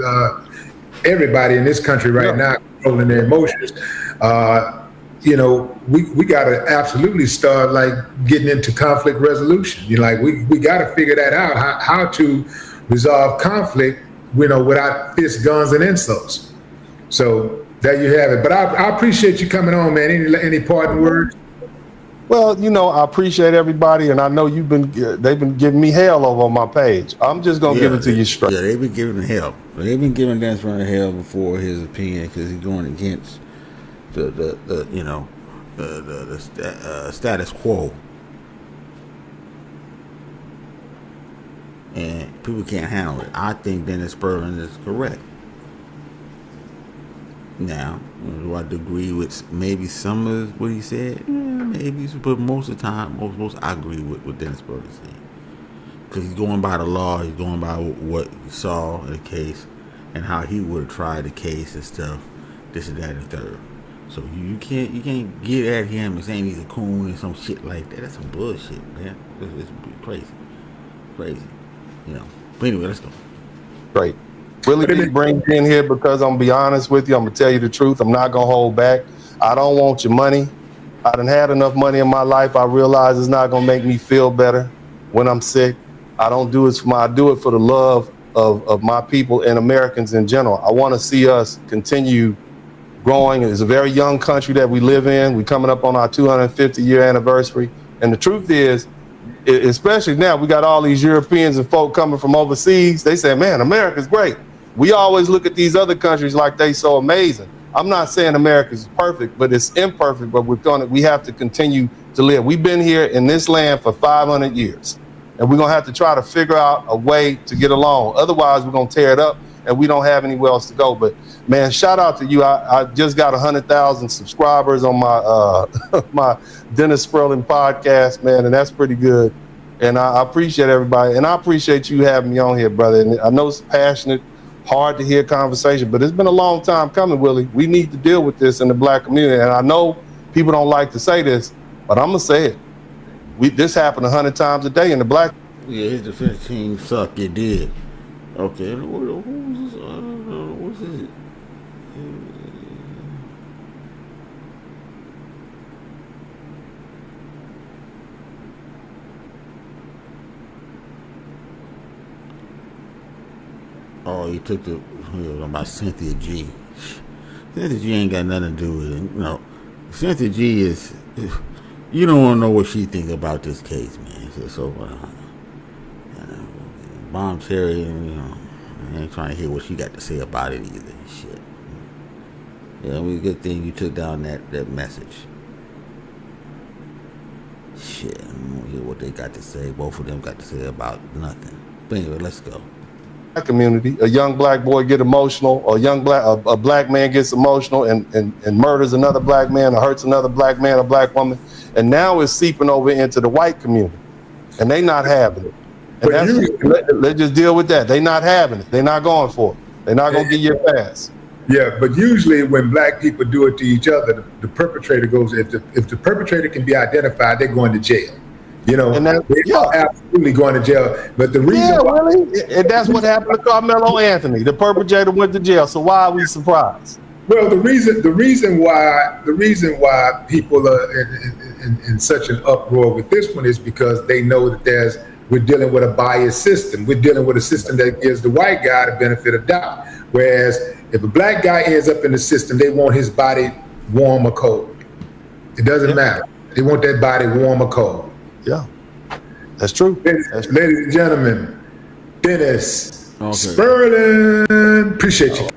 everybody in this country right now controlling their emotions. We got to absolutely start getting into conflict resolution. We got to figure that out, how to resolve conflict, without fists, guns, and insults. So there you have it. But I appreciate you coming on, man. Any parting words? Well, I appreciate everybody, and I know they've been giving me hell over on my page. I'm just gonna give it to you straight. Yeah, they've been giving him hell. They've been giving Dance Runner hell before his opinion, because he's going against the status quo, and people can't handle it. I think Dennis Sperling is correct. Now, do I agree with maybe some of what he said? Yeah, maybe, but most of the time, most I agree with what Dennis Sperling said, because he's going by the law. He's going by what he saw in the case and how he would have tried the case and stuff, this and that and third. So you can't get at him and saying he's a coon and some shit like that. That's some bullshit, man. It's crazy. But anyway, let's go. Great. Really be bring in here because I'm gonna be honest with you. I'm gonna tell you the truth. I'm not gonna hold back. I don't want your money. I done had enough money in my life. I realize it's not gonna make me feel better when I'm sick. I don't do it I do it for the love of my people and Americans in general. I want to see us continue growing. It's a very young country that we live in. We're coming up on our 250-year anniversary. And the truth is, especially now, we got all these Europeans and folk coming from overseas. They say, man, America's great. We always look at these other countries like they so amazing. I'm not saying America's perfect, but it's imperfect, but we have to continue to live. We've been here in this land for 500 years, and we're going to have to try to figure out a way to get along. Otherwise, we're going to tear it up, and we don't have anywhere else to go. But man, shout out to you. I just got 100,000 subscribers on my my Dennis Sperling podcast, man, and that's pretty good. And I appreciate everybody, and I appreciate you having me on here, brother. And I know it's passionate, hard to hear conversation, but it's been a long time coming, Willie. We need to deal with this in the black community. And I know people don't like to say this, but I'm gonna say it. This happened 100 times a day in the black. Yeah, his defense team sucked. It did. Okay, who's this? What's this? Oh, he took about Cynthia G. Cynthia G ain't got nothing to do with it. Cynthia G is, you don't want to know what she thinks about this case, man. So, Bomb Cherry, I ain't trying to hear what she got to say about it either. Shit. Yeah, it was a good thing you took down that message. Shit, I don't want to hear what they got to say. Both of them got to say about nothing. But anyway, let's go. Community, a young black boy get emotional, or a black man gets emotional and murders another black man or hurts another black man or black woman, and now it's seeping over into the white community, and they not having it. And let's just deal with that. They not having it. They're not going for it. They're not gonna give you a pass. Yeah, but usually when black people do it to each other, the perpetrator goes. If the perpetrator can be identified, they're going to jail. You know, And that, they are absolutely going to jail. But the reason why, and that's what happened to Carmelo Anthony. The perpetrator went to jail. So why are we surprised? well, the reason why people are in such an uproar with this one is because they know that we're dealing with a biased system. We're dealing with a system that gives the white guy the benefit of doubt. Whereas if a black guy ends up in the system, they want his body warm or cold. It doesn't matter. They want that body warm or cold. Yeah, that's true. Ladies and gentlemen, Dennis Sperling. Appreciate you.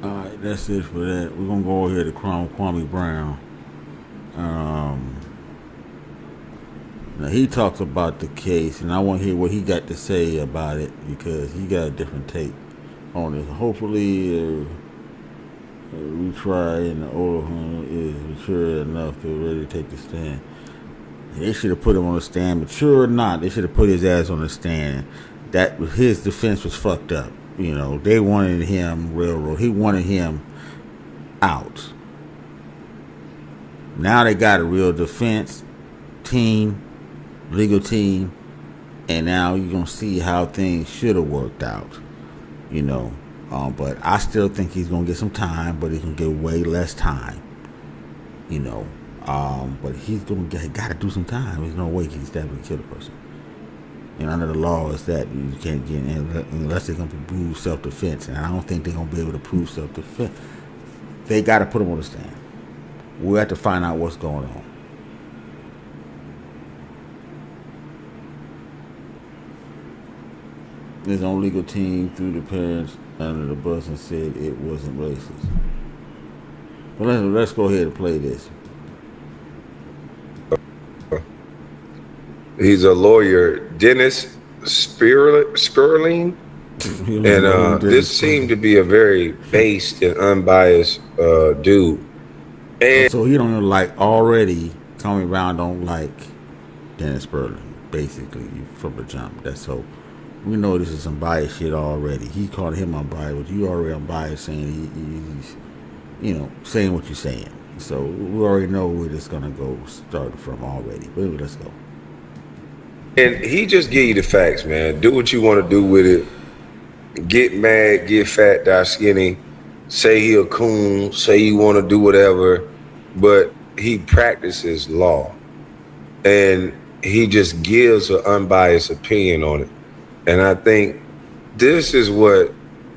All right, that's it for that. We're gonna go ahead to Kwame Brown. Now he talks about the case, and I want to hear what he got to say about it because he got a different take on it. Hopefully, retry and the older one is mature enough to really take the stand. They should have put him on the stand, mature or not. They should have put his ass on the stand. That his defense was fucked up. You know, they wanted him railroad. He wanted him out. Now they got a real defense team, legal team, and now you're gonna see how things should have worked out. You know, but I still think he's gonna get some time, but he can get way less time. You know, but he's got to do some time. There's no way he can stab and kill the person. And under the law is that you can't get in unless they're gonna prove self-defense, and I don't think they're gonna be able to prove self-defense. They got to put him on the stand. We have to find out what's going on. His own legal team threw the parents under the bus and said it wasn't racist. But let's go ahead and play this. He's a lawyer, Dennis Sperling, and this seemed to be a very based and unbiased dude. And so he don't like already. Tommy Brown don't like Dennis Sperling. Basically, from the jump. That's so. We know this is some biased shit already. He called him unbiased, but you already unbiased saying he's, you know, saying what you're saying. So we already know where this is gonna go start from already. But anyway, let's go. And he just give you the facts, man. Do what you want to do with it. Get mad, get fat, die skinny. Say he a coon. Say you want to do whatever. But he practices law. And he just gives an unbiased opinion on it. And I think this is what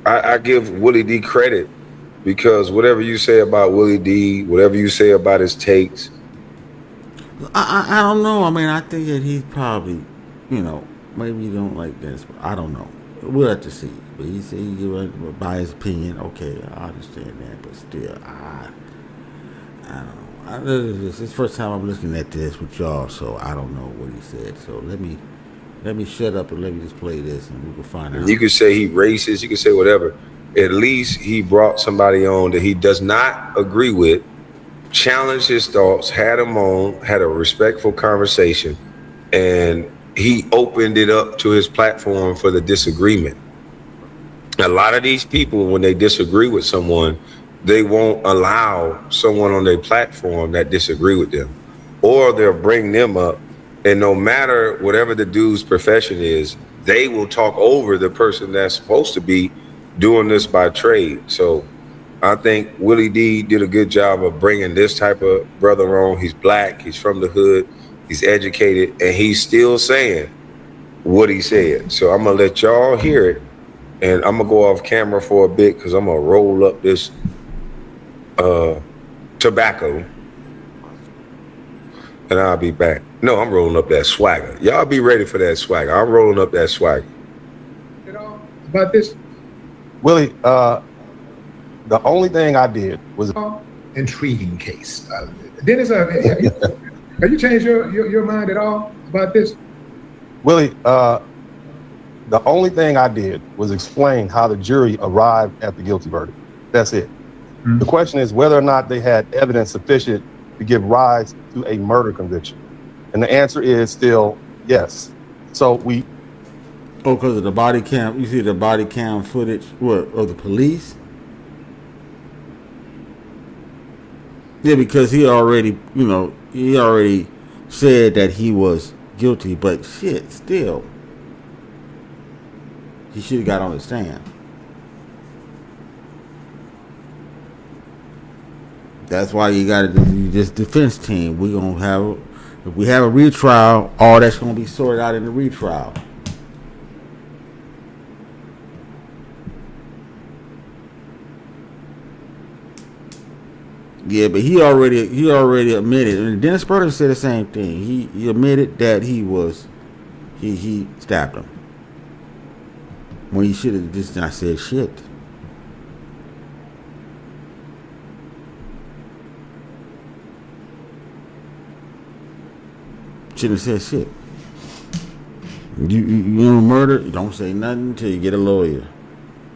I give Willie D credit. Because whatever you say about Willie D, whatever you say about his takes, I don't know. I mean, I think that he's probably, you know, maybe you don't like this, but I don't know. We'll have to see. But he said he give by his opinion. Okay, I understand that, but still, I don't know. This is the first time I'm listening at this with y'all, so I don't know what he said. So let me shut up and let me just play this, and we can find out. You could say he racist. You could say whatever. At least he brought somebody on that he does not agree with. Challenged his thoughts, had him on, had a respectful conversation, and he opened it up to his platform for the disagreement. A lot of these people, when they disagree with someone, they won't allow someone on their platform that disagree with them, or they'll bring them up, and no matter whatever the dude's profession is, they will talk over the person that's supposed to be doing this by trade. So I think Willie D did a good job of bringing this type of brother on. He's black, he's from the hood, he's educated, and he's still saying what he said. So I'm gonna let y'all hear it, and I'm gonna go off camera for a bit because I'm gonna roll up this tobacco, and I'll be back. No, I'm rolling up that swagger. Y'all be ready for that swagger. I'm rolling up that swagger. You know about this? Willie, the only thing I did was Intriguing case. Dennis, have you changed your mind at all about this? Willie, the only thing I did was explain how the jury arrived at the guilty verdict. That's it. Mm-hmm. The question is whether or not they had evidence sufficient to give rise to a murder conviction. And the answer is still yes. So we... Oh, because of the body cam. You see the body cam footage, what, of the police? Yeah, because he already said that he was guilty, but shit, still, he should have got on the stand. That's why you got to do this defense team. We're gonna have, if we have a retrial, all that's gonna be sorted out in the retrial. Yeah, but he already admitted, and Dennis Burton said the same thing. He admitted that he stabbed him when he should have just not said shit. Shouldn't have said shit. You murder, don't say nothing until you get a lawyer.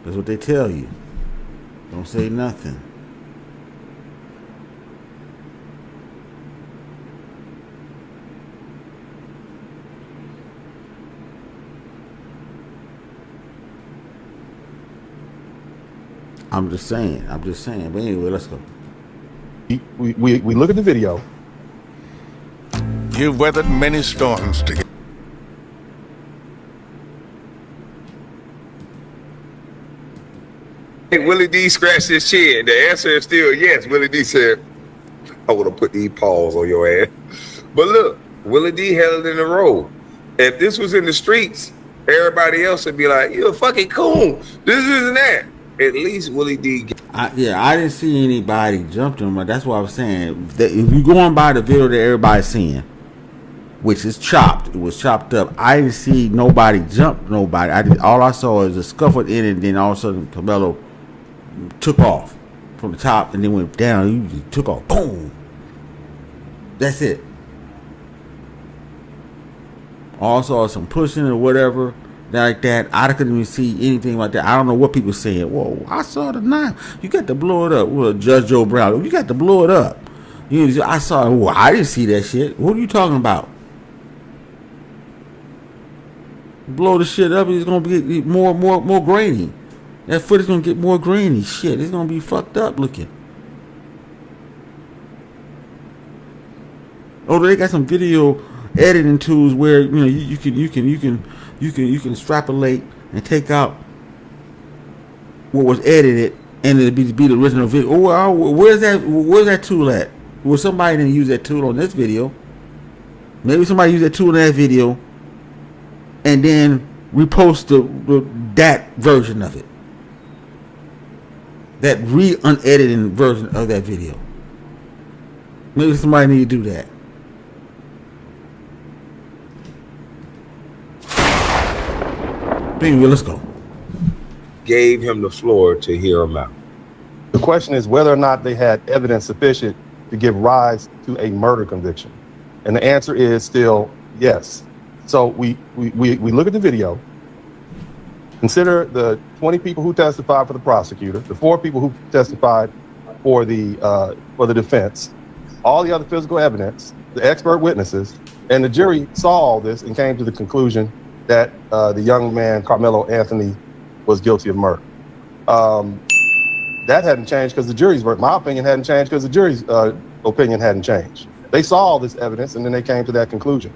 That's what they tell you. Don't say nothing. I'm just saying. But anyway, let's go. We look at the video. You've weathered many storms together. Hey, Willie D scratched his chin. The answer is still yes. Willie D said, I would have put these paws on your ass. But look, Willie D held it in the road. If this was in the streets, everybody else would be like, you're a fucking coon. This isn't that. At least Willie D. I didn't see anybody jump him, but that's what I was saying. That if you're going by the video that everybody's seeing, which is chopped, it was chopped up. I didn't see nobody jump nobody. All I saw is a scuffle in it, and then all of a sudden Carmelo took off from the top and then went down. He took off. Boom. That's it. All I saw was some pushing or whatever. Like that, I couldn't even see anything like that. I don't know what people saying. Whoa, I saw the knife. You got to blow it up. Well, Judge Joe Brown, you got to blow it up. I saw it. Well, I didn't see that shit. What are you talking about? Blow the shit up, it's gonna be more grainy. That footage gonna get more grainy. Shit, it's gonna be fucked up looking. Oh, they got some video editing tools where you can extrapolate and take out what was edited and it'll be the original video. Oh, where's that tool at? Well, somebody didn't use that tool on this video. Maybe somebody used that tool in that video and then repost that version of it. That unedited version of that video. Maybe somebody need to do that. Anyway, let's go. Gave him the floor to hear him out. The question is whether or not they had evidence sufficient to give rise to a murder conviction. And the answer is still yes. So we look at the video, consider the 20 people who testified for the prosecutor, the 4 people who testified for the defense, all the other physical evidence, the expert witnesses, and the jury saw all this and came to the conclusion that the young man, Carmelo Anthony, was guilty of murder. That hadn't changed because the jury's verdict. My opinion hadn't changed because the jury's opinion hadn't changed. They saw all this evidence and then they came to that conclusion.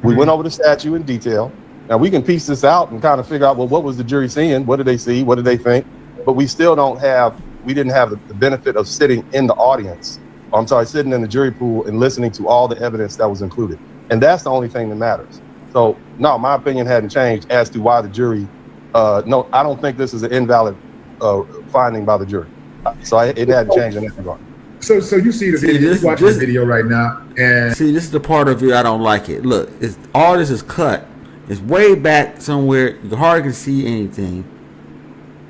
We went over the statute in detail. Now we can piece this out and kind of figure out, well, what was the jury seeing? What did they see? What did they think? But we still didn't have the benefit of sitting in the audience. Sitting in the jury pool and listening to all the evidence that was included. And that's the only thing that matters. So, no, my opinion hadn't changed as to why the jury, no, I don't think this is an invalid finding by the jury. So it hadn't changed in that regard. So you see the video, you're watching the video right now, and see, this is the part of it I don't like it. Look, all this is cut. It's way back somewhere. You hardly can see anything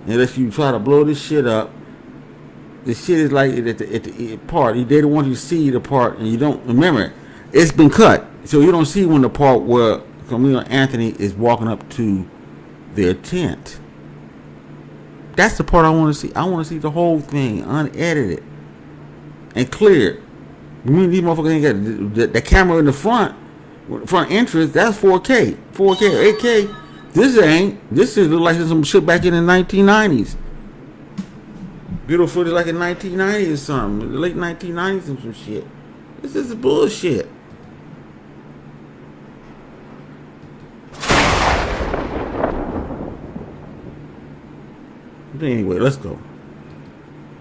unless you try to blow this shit up. This shit is like at the part. They don't want you to see the part, and you don't remember. It's been cut, so you don't see when the part where Carmelo Anthony is walking up to their tent. That's the part I want to see. I want to see the whole thing unedited and clear. These motherfuckers ain't got the camera in the front entrance. That's 4K, 8K. This is look like some shit back in the 1990s. Video footage like in 1990 or something, the late 1990s and some shit. This is bullshit. But anyway, let's go.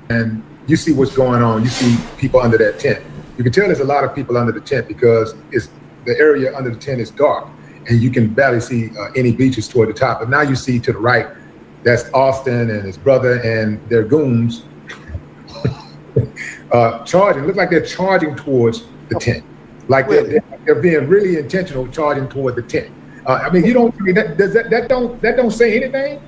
And you see what's going on. You see people under that tent. You can tell there's a lot of people under the tent because the area under the tent is dark, and you can barely see any bleachers toward the top. But now you see to the right, that's Austin and his brother and their goons charging. Look like they're charging towards the tent, like they're being really intentional, charging toward the tent. I mean, that don't say anything.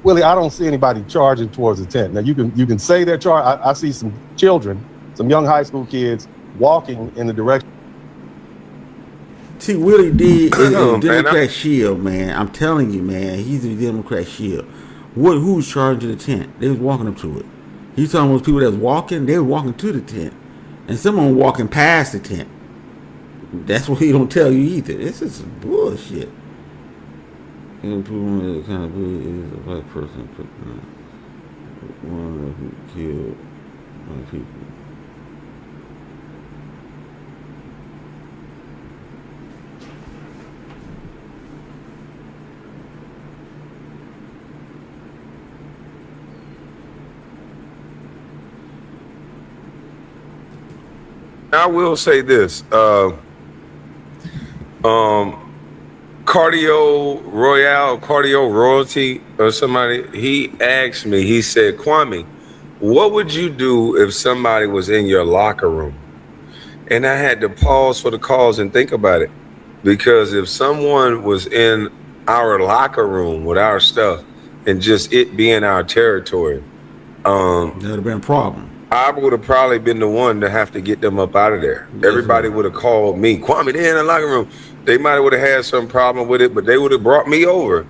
Willie, I don't see anybody charging towards the tent. Now you can say they're charging. I see some children, some young high school kids walking in the direction. See, Willie D is a Democrat shield, man. I'm telling you, man, he's a Democrat shield. Who's charging the tent? They was walking up to it. He's talking about people that was walking. They were walking to the tent, and someone walking past the tent. That's what he don't tell you either. This is some bullshit. Improvement kind of is a black person, one who killed other people. I will say this. Cardio Royalty or somebody, he asked me, he said, Kwame, what would you do if somebody was in your locker room? And I had to pause for the cause and think about it. Because if someone was in our locker room with our stuff and just it being our territory, that would have been a problem. I would have probably been the one to have to get them up out of there. Everybody would have called me, Kwame, they're in the locker room. They might have had some problem with it, but they would have brought me over.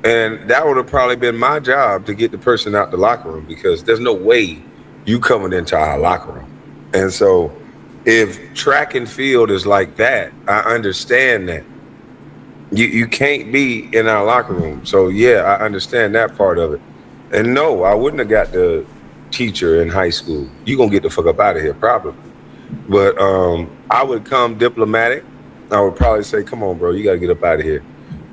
And that would have probably been my job to get the person out the locker room, because there's no way you coming into our locker room. And so if track and field is like that, I understand that. You can't be in our locker room. So yeah, I understand that part of it. And no, I wouldn't have got the teacher in high school. You gonna get the fuck up out of here probably. But I would come diplomatic. I would probably say, come on, bro, you gotta get up out of here.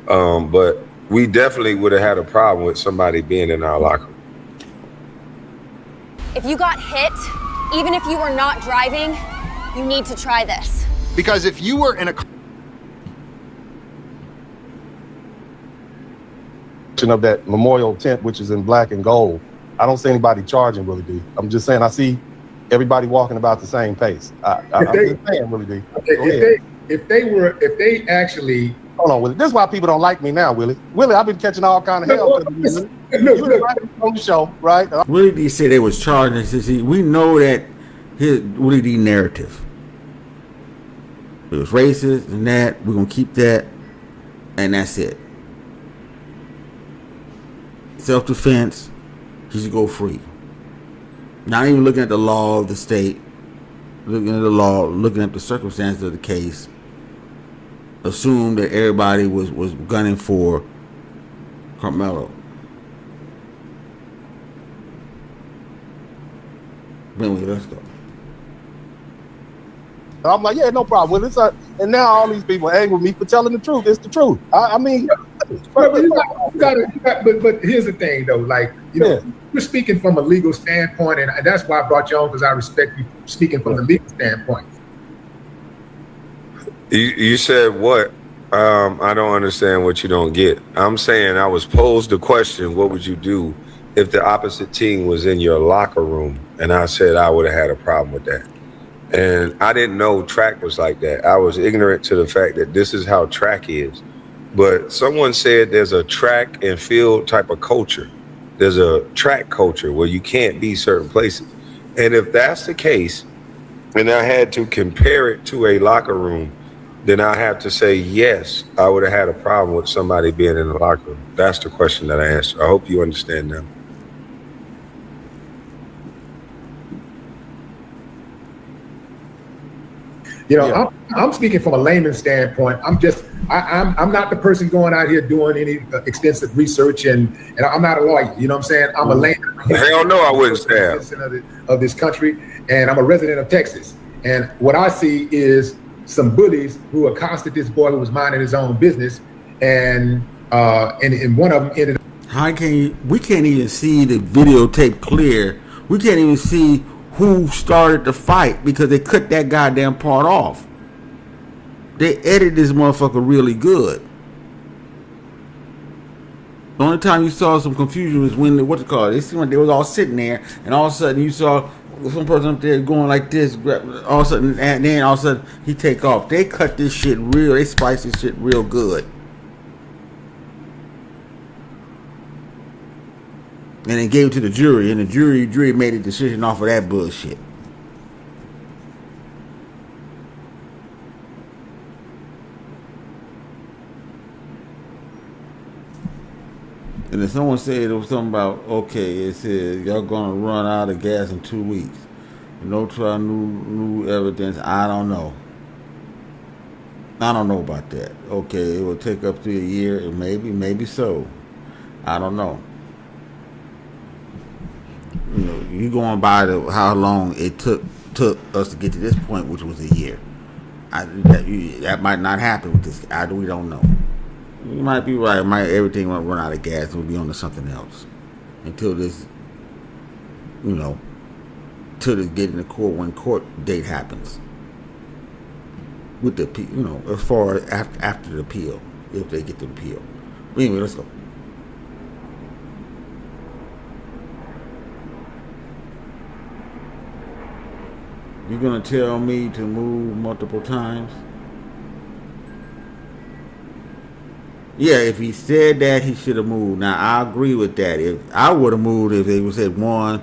But we definitely would have had a problem with somebody being in our locker room. If you got hit, even if you were not driving, you need to try this. Because if you were in a of that memorial tent, which is in black and gold, I don't see anybody charging, Willie D. I'm just saying I see everybody walking about the same pace. I'm just saying, Willie D. If they actually hold on, Willie. This is why people don't like me now, Willie. Willie, I've been catching all kind of hell. Look, on the show, right? Willie D said they was charging. See, we know that his Willie D narrative. It was racist and that. We're gonna keep that, and that's it. Self-defense. He should go free. Not even looking at the law of the state, looking at the law, looking at the circumstances of the case. Assume that everybody was gunning for Carmelo. Anyway, let's go. I'm like, yeah, no problem. Well, and now all these people angry with me for telling the truth. It's the truth. I mean, but here's the thing, though. Like, you know, we're speaking from a legal standpoint, and that's why I brought you on, because I respect you speaking from the legal standpoint. You said what? I don't understand what you don't get. I'm saying I was posed the question, what would you do if the opposite team was in your locker room? And I said I would have had a problem with that. And I didn't know track was like that. I was ignorant to the fact that this is how track is. But someone said there's a track and field type of culture. There's a track culture where you can't be certain places. And if that's the case, and I had to compare it to a locker room, then I have to say, yes, I would have had a problem with somebody being in the locker room. That's the question that I answered. I hope you understand now. You know, I'm speaking from a layman's standpoint. I'm not the person going out here doing any extensive research, and I'm not a lawyer. You know what I'm saying? I'm a layman, Hell no, I wouldn't stab. Of this country, and I'm a resident of Texas. And what I see is some bullies who accosted this boy who was minding his own business, and one of them ended up. We can't even see the videotape clear. We can't even see who started the fight because they cut that goddamn part off. They edited this motherfucker really good. The only time you saw some confusion was when they seemed like they was all sitting there, and all of a sudden you saw some person up there going like this, all of a sudden, and then all of a sudden he take off. They cut this shit they spiced this shit real good. And then gave it to the jury, and the jury made a decision off of that bullshit. And then someone said it was something about, okay, it says y'all gonna run out of gas in 2 weeks. No trial, new evidence. I don't know about that. Okay, it will take up to a year, maybe so. I don't know. You know, you going by how long it took us to get to this point, which was a year. That might not happen with this. We don't know. You might be right. Everything might run out of gas and we'll be on to something else until this, till they get in the court when court date happens. With the, as far as after the appeal, if they get the appeal. But anyway, let's go. You're gonna tell me to move multiple times? Yeah, if he said that, he should have moved. Now, I agree with that. If I would have moved, if they would said one,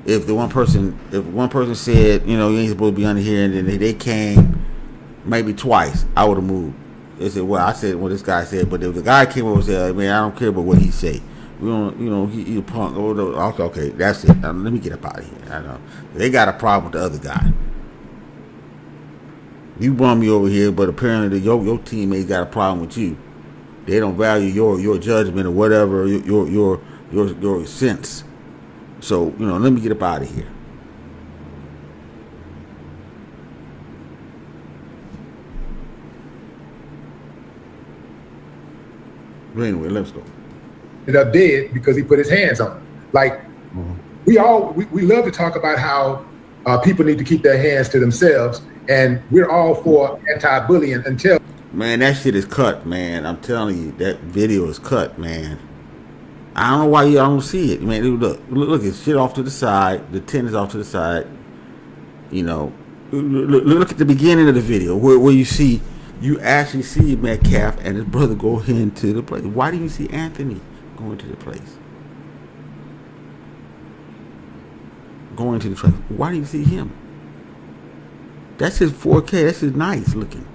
if one person said, you ain't supposed to be under here, and then they came maybe twice, I would have moved. They said, I said what this guy said, but if the guy came over and said, man, I don't care about what he say. We don't, he a punk. Okay, that's it. Now, let me get up out of here. I know they got a problem with the other guy. You brought me over here, but apparently your teammates got a problem with you. They don't value your judgment or whatever, your sense. So, let me get up out of here. But anyway, let's go. Ended up dead because he put his hands on him. Like, we love to talk about how people need to keep their hands to themselves, and we're all for anti-bullying until. Man, that shit is cut, man. I'm telling you, that video is cut, man. I don't know why y'all don't see it, man. Look, it's shit off to the side. The tent is off to the side. Look at the beginning of the video where you actually see Metcalf and his brother go into the place. Why didn't you see Anthony going to the place? Going to the place. Why didn't you see him? That's his 4K. That's his nice looking.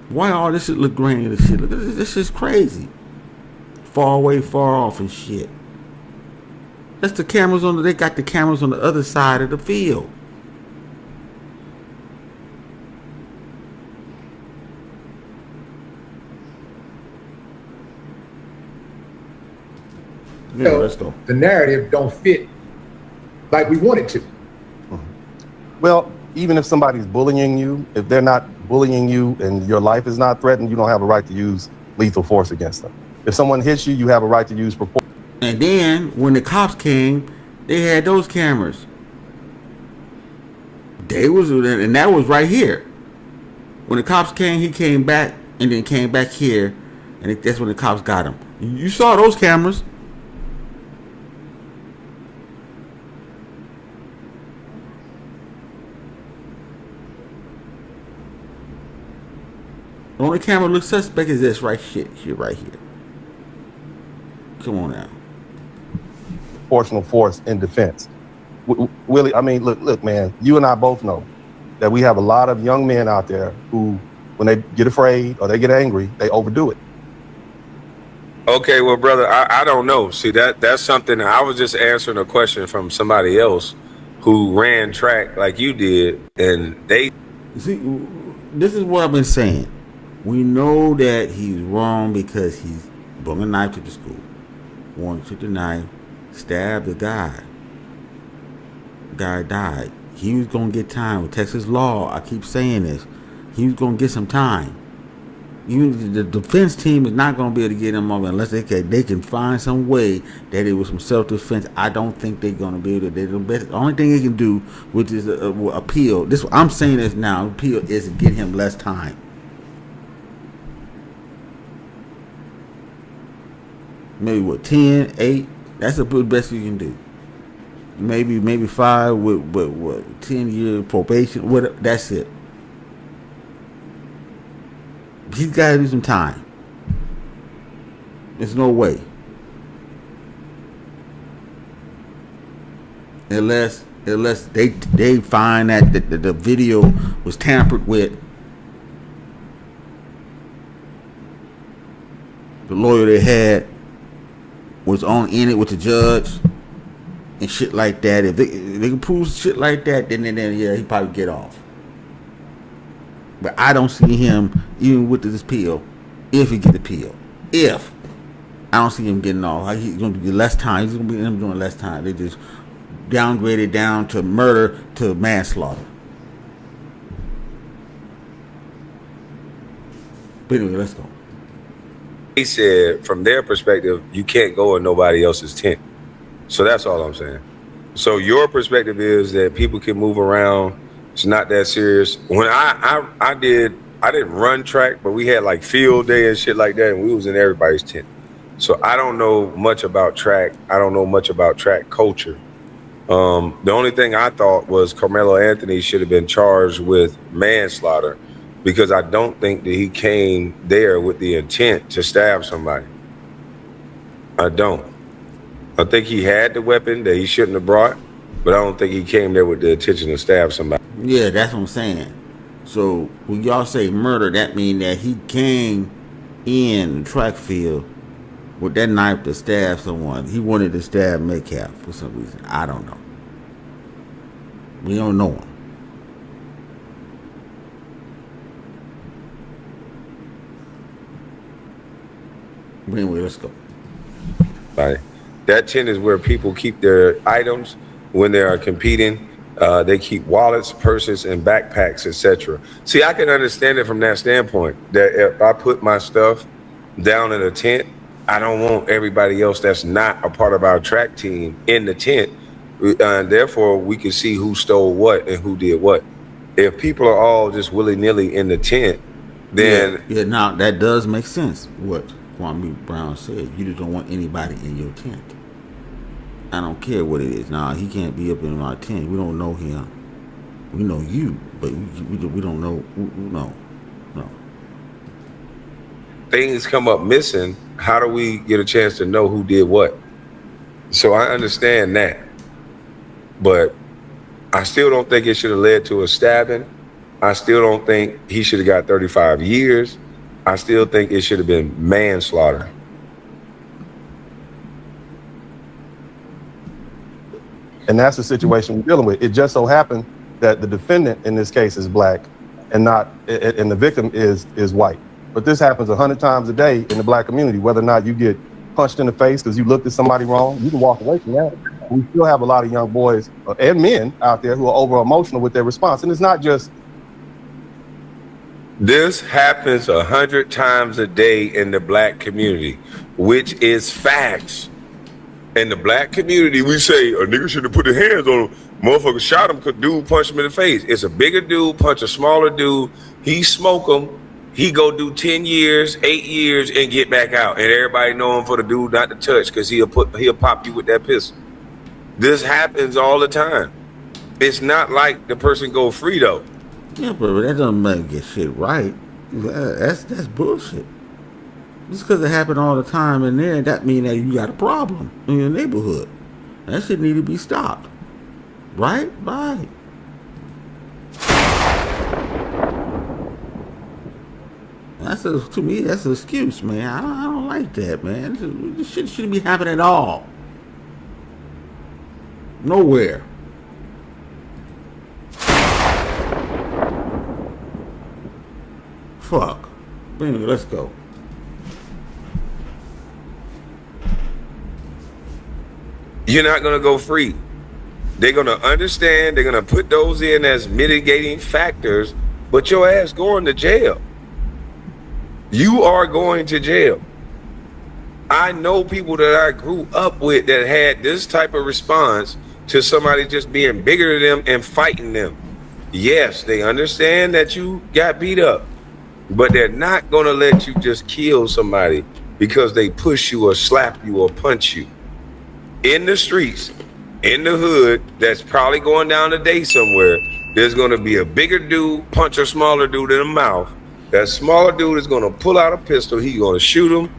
Why all this shit look grainy and shit? Look, this is crazy. Far away, far off and shit. That's the cameras they got the cameras on the other side of the field. Yeah, let's go. The narrative don't fit like we want it to. Well, even if somebody's bullying you, if they're not bullying you and your life is not threatened, you don't have a right to use lethal force against them. If someone hits you, you have a right to use proportion. And then when the cops came, they had those cameras. And that was right here. When the cops came, he came back and then came back here, and that's when the cops got him. You saw those cameras. The only camera looks suspect is this right here. Come on now. Proportional force in defense. Willie, I mean, look, man, you and I both know that we have a lot of young men out there who, when they get afraid or they get angry, they overdo it. Okay, well, brother, I don't know. See, that's something. I was just answering a question from somebody else who ran track like you did, and they. See, this is what I've been saying. We know that he's wrong because he's brought a knife to the school. One took the knife, stabbed the guy. The guy died. He was gonna get time with Texas law. I keep saying this. He was gonna get some time. Even the defense team is not gonna be able to get him off unless they can find some way that it was some self-defense. I don't think they're gonna be able to. The only thing they can do, which is appeal. This I'm saying this now. Appeal is to get him less time. Maybe 10, 8. That's the best you can do. Maybe 5 with 10-year probation. What? That's it. He's got to do some time. There's no way. Unless they find that the video was tampered with. The lawyer they had was in it with the judge and shit like that. If they can prove shit like that, then yeah, he probably get off. But I don't see him, even with this appeal, if he get the appeal. If. I don't see him getting off. Like, he's going to be less time. He's going to be doing less time. They just downgraded down to murder to manslaughter. But anyway, let's go. He said, from their perspective, you can't go in nobody else's tent. So that's all I'm saying. So your perspective is that people can move around. It's not that serious. When I didn't run track, but we had like field day and shit like that, and we was in everybody's tent. So I don't know much about track. I don't know much about track culture. The only thing I thought was Karmelo Anthony should have been charged with manslaughter, because I don't think that he came there with the intent to stab somebody. I don't. I think he had the weapon that he shouldn't have brought, but I don't think he came there with the intention to stab somebody. Yeah, that's what I'm saying. So when y'all say murder, that means that he came in the track field with that knife to stab someone. He wanted to stab Metcalf for some reason. I don't know. We don't know him. But anyway, let's go. Right. That tent is where people keep their items when they are competing. They keep wallets, purses, and backpacks, etc. See, I can understand it from that standpoint, that if I put my stuff down in a tent, I don't want everybody else that's not a part of our track team in the tent. Therefore, we can see who stole what and who did what. If people are all just willy-nilly in the tent, then... Yeah, now that does make sense, what Kwame Brown said. You just don't want anybody in your tent. I don't care what it is. Nah, he can't be up in my tent. We don't know him. We know you, but we don't know. No. Things come up missing. How do we get a chance to know who did what? So I understand that, but I still don't think it should have led to a stabbing. I still don't think he should have got 35 years. I still think it should have been manslaughter. And that's the situation we're dealing with. It just so happened that the defendant in this case is black and the victim is white. But this happens 100 times a day in the black community. Whether or not you get punched in the face because you looked at somebody wrong, you can walk away from that. We still have a lot of young boys and men out there who are over emotional with their response. And it's not just... This happens 100 times a day in the black community, which is facts. In the black community, we say a nigga should have put his hands on him. Motherfucker shot him because dude punched him in the face. It's a bigger dude, punch a smaller dude. He smoke him. He go do 10 years, 8 years, and get back out. And everybody know him for the dude not to touch, because he'll pop you with that pistol. This happens all the time. It's not like the person go free though. Yeah, but that doesn't make get shit right. That's bullshit. Just because it happen all the time in there, that mean that you got a problem in your neighborhood. That shit need to be stopped. Right? Right. To me, that's an excuse, man. I don't like that, man. This shit shouldn't be happening at all. Nowhere. Fuck. But anyway, let's go. You're not going to go free. They're going to understand. They're going to put those in as mitigating factors, but your ass going to jail. You are going to jail. I know people that I grew up with that had this type of response to somebody just being bigger than them and fighting them. Yes, they understand that you got beat up, but they're not going to let you just kill somebody because they push you or slap you or punch you. In the streets, in the hood, that's probably going down a day somewhere, there's going to be a bigger dude punch a smaller dude in the mouth. That smaller dude is going to pull out a pistol. He's going to shoot him.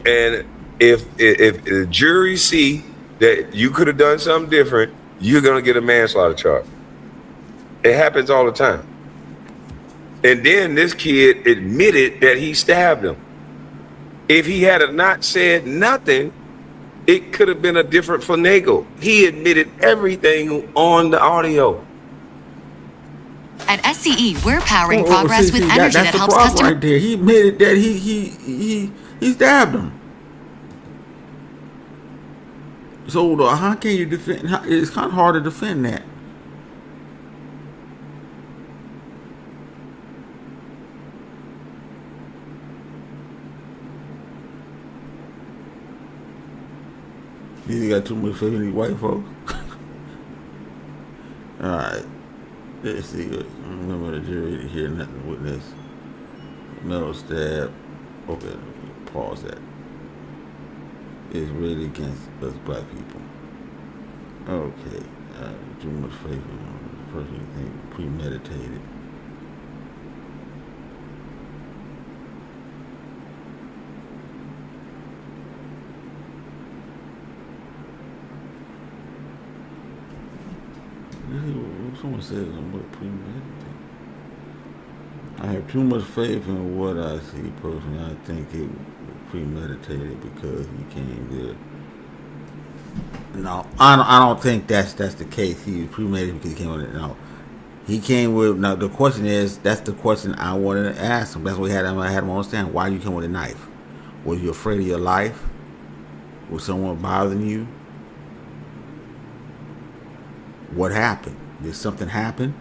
And if the jury see that you could have done something different, you're going to get a manslaughter charge. It happens all the time. And then this kid admitted that he stabbed him. If he had not said nothing, it could have been a different finagle. He admitted everything on the audio. At SCE, we're powering progress with energy that helps customers. Right there. He admitted that he stabbed him. So how can you defend? It's kind of hard to defend that. You got too much faith in these white folks. All right. Let's see. Remember the jury to hear nothing witness. Metal stab. Okay, pause that. Is really against us black people. Okay. Too much faith in the person you think premeditated. Someone says I'm premeditated. I have too much faith in what I see personally. I think it was premeditated because he came there. No, I don't think that's the case. He was premeditated because he came with it. No, he came with. Now the question is, that's the question I wanted to ask him. That's what I had him understand. Why you come with a knife? Was you afraid of your life? Was someone bothering you? What happened? Did something happen?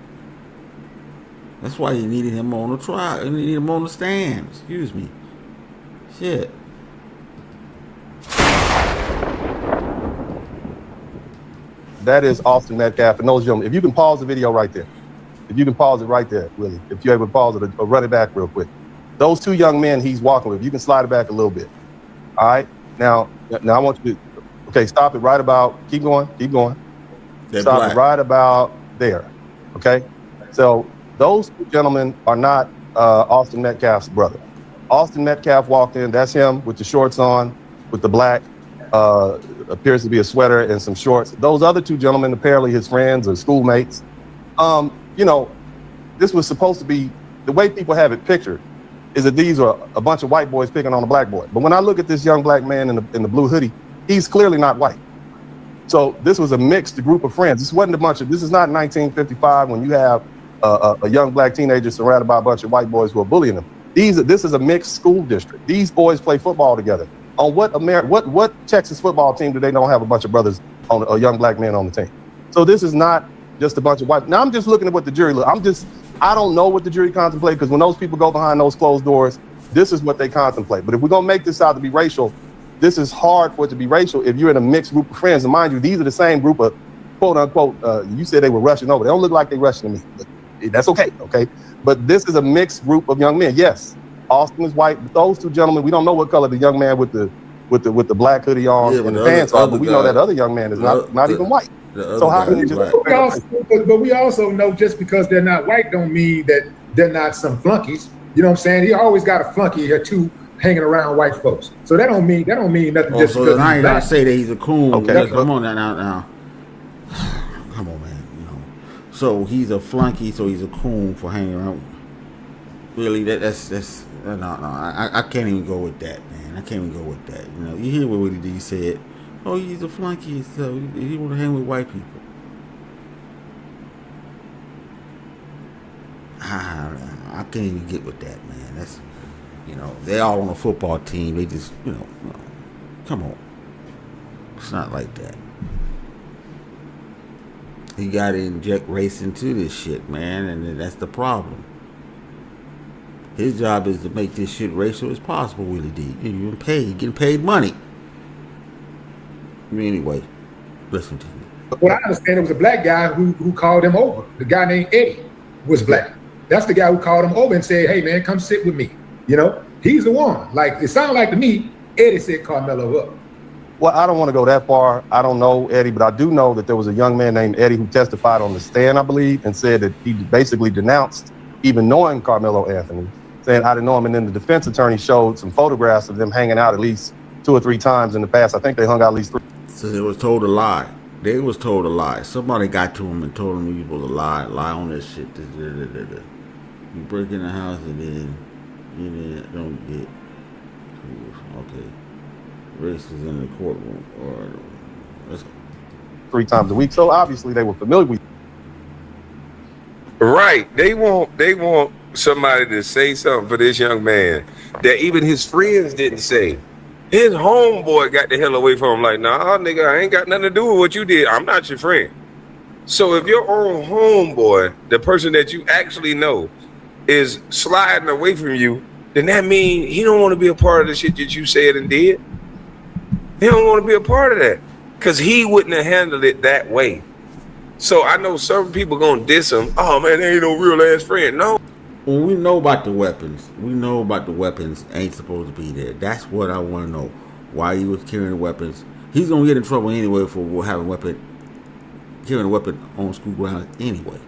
That's why you needed him on the trial. You needed him on the stand. Excuse me. Shit. That is Austin Metcalf. And those gentlemen, if you can pause the video right there. If you can pause it right there, Willie. If you're able to pause it or run it back real quick. Those two young men he's walking with, you can slide it back a little bit. All right? Now I want you to, okay, stop it right about, keep going. Stop it right about there. Okay? So those two gentlemen are not Austin Metcalf's brother. Austin Metcalf walked in, that's him with the shorts on, with the black, appears to be a sweater and some shorts. Those other two gentlemen, apparently his friends or schoolmates. This was supposed to be, the way people have it pictured is that these are a bunch of white boys picking on a black boy. But when I look at this young black man in the blue hoodie, he's clearly not white. So this was a mixed group of friends. This is not 1955 when you have a young black teenager surrounded by a bunch of white boys who are bullying them. This is a mixed school district. These boys play football together. On what Texas football team do they don't have a bunch of brothers on a young black man on the team? So this is not just a bunch of white. Now I'm just looking at what the jury look. I don't know what the jury contemplate, because when those people go behind those closed doors, this is what they contemplate. But if we're gonna make this out to be racial, this is hard for it to be racial if you're in a mixed group of friends. And mind you, these are the same group of quote unquote, you said they were rushing over. They don't look like they're rushing to me, but that's okay. But this is a mixed group of young men. Yes, Austin is white. But those two gentlemen, we don't know what color the young man with the black hoodie on and the pants are, but we know that other young man is not even white. So how can you just? But we also know just because they're not white don't mean that they're not some flunkies. You know what I'm saying? He always got a flunky or two hanging around white folks. So that don't mean nothing. Just so because I ain't gonna say that he's a coon. Okay, come on now. Come on, man. So he's a flunky. So he's a coon for hanging around. Really, that's no. I can't even go with that, man. I can't even go with that. You hear what Willie D said? Oh, he's a flunky. So he want to hang with white people. I can't even get with that, man. That's, they all on a football team. They just, come on. It's not like that. He got to inject race into this shit, man, and that's the problem. His job is to make this shit racial as possible, Willie D. You're getting paid money. Anyway, listen to me. What I understand, it was a black guy who called him over. The guy named Eddie was black. That's the guy who called him over and said, hey, man, come sit with me. You know, he's the one. Like, it sounded like to me, Eddie set Carmelo up. Well, I don't want to go that far. I don't know Eddie, but I do know that there was a young man named Eddie who testified on the stand, I believe, and said that he basically denounced even knowing Carmelo Anthony, saying I didn't know him. And then the defense attorney showed some photographs of them hanging out at least 2 or 3 times in the past. I think they hung out at least 3. So they was told a lie. They was told a lie. Somebody got to him and told him he was a lie on this shit. You break in the house and then you don't get okay. Race is in the courtroom or 3 times a week. So obviously they were familiar with. Right. They want somebody to say something for this young man that even his friends didn't say. His homeboy got the hell away from him like, nah, nigga, I ain't got nothing to do with what you did. I'm not your friend. So if your own homeboy, the person that you actually know, is sliding away from you, then that means he don't want to be a part of the shit that you said and did. He don't want to be a part of that because he wouldn't have handled it that way. So I know certain people gonna diss him. Oh man, they ain't no real ass friend. No. When we know about the weapons, ain't supposed to be there. That's what I want to know. Why he was carrying the weapons. He's gonna get in trouble anyway for having carrying a weapon on school grounds anyway.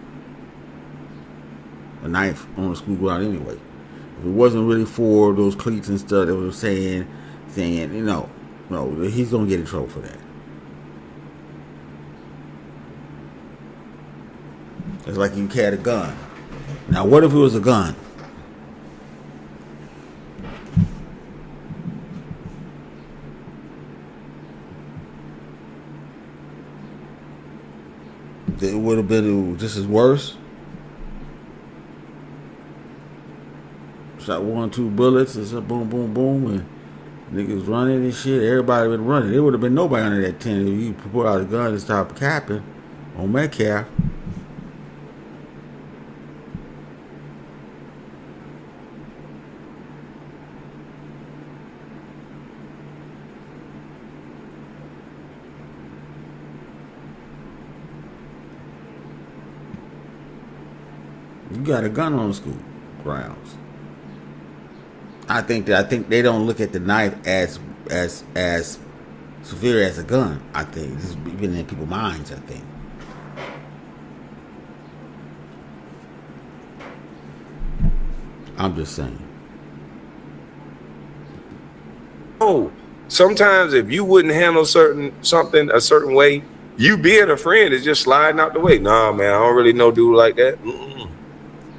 A knife on the school ground anyway. If it wasn't really for those cleats and stuff that was saying, no, he's gonna get in trouble for that. It's like you had a gun. Now, what if it was a gun? It would have been just as worse. Shot 1, 2 bullets and said boom, boom, boom, and niggas running and shit. Everybody been running. There would have been nobody under that tent if you put out a gun and stop capping on Metcalf. You got a gun on the school grounds. I think they don't look at the knife as severe as a gun. I think this is even in people's minds. I think. I'm just saying. Oh, sometimes if you wouldn't handle something a certain way, you being a friend is just sliding out the way. Nah, man, I don't really know dude like that.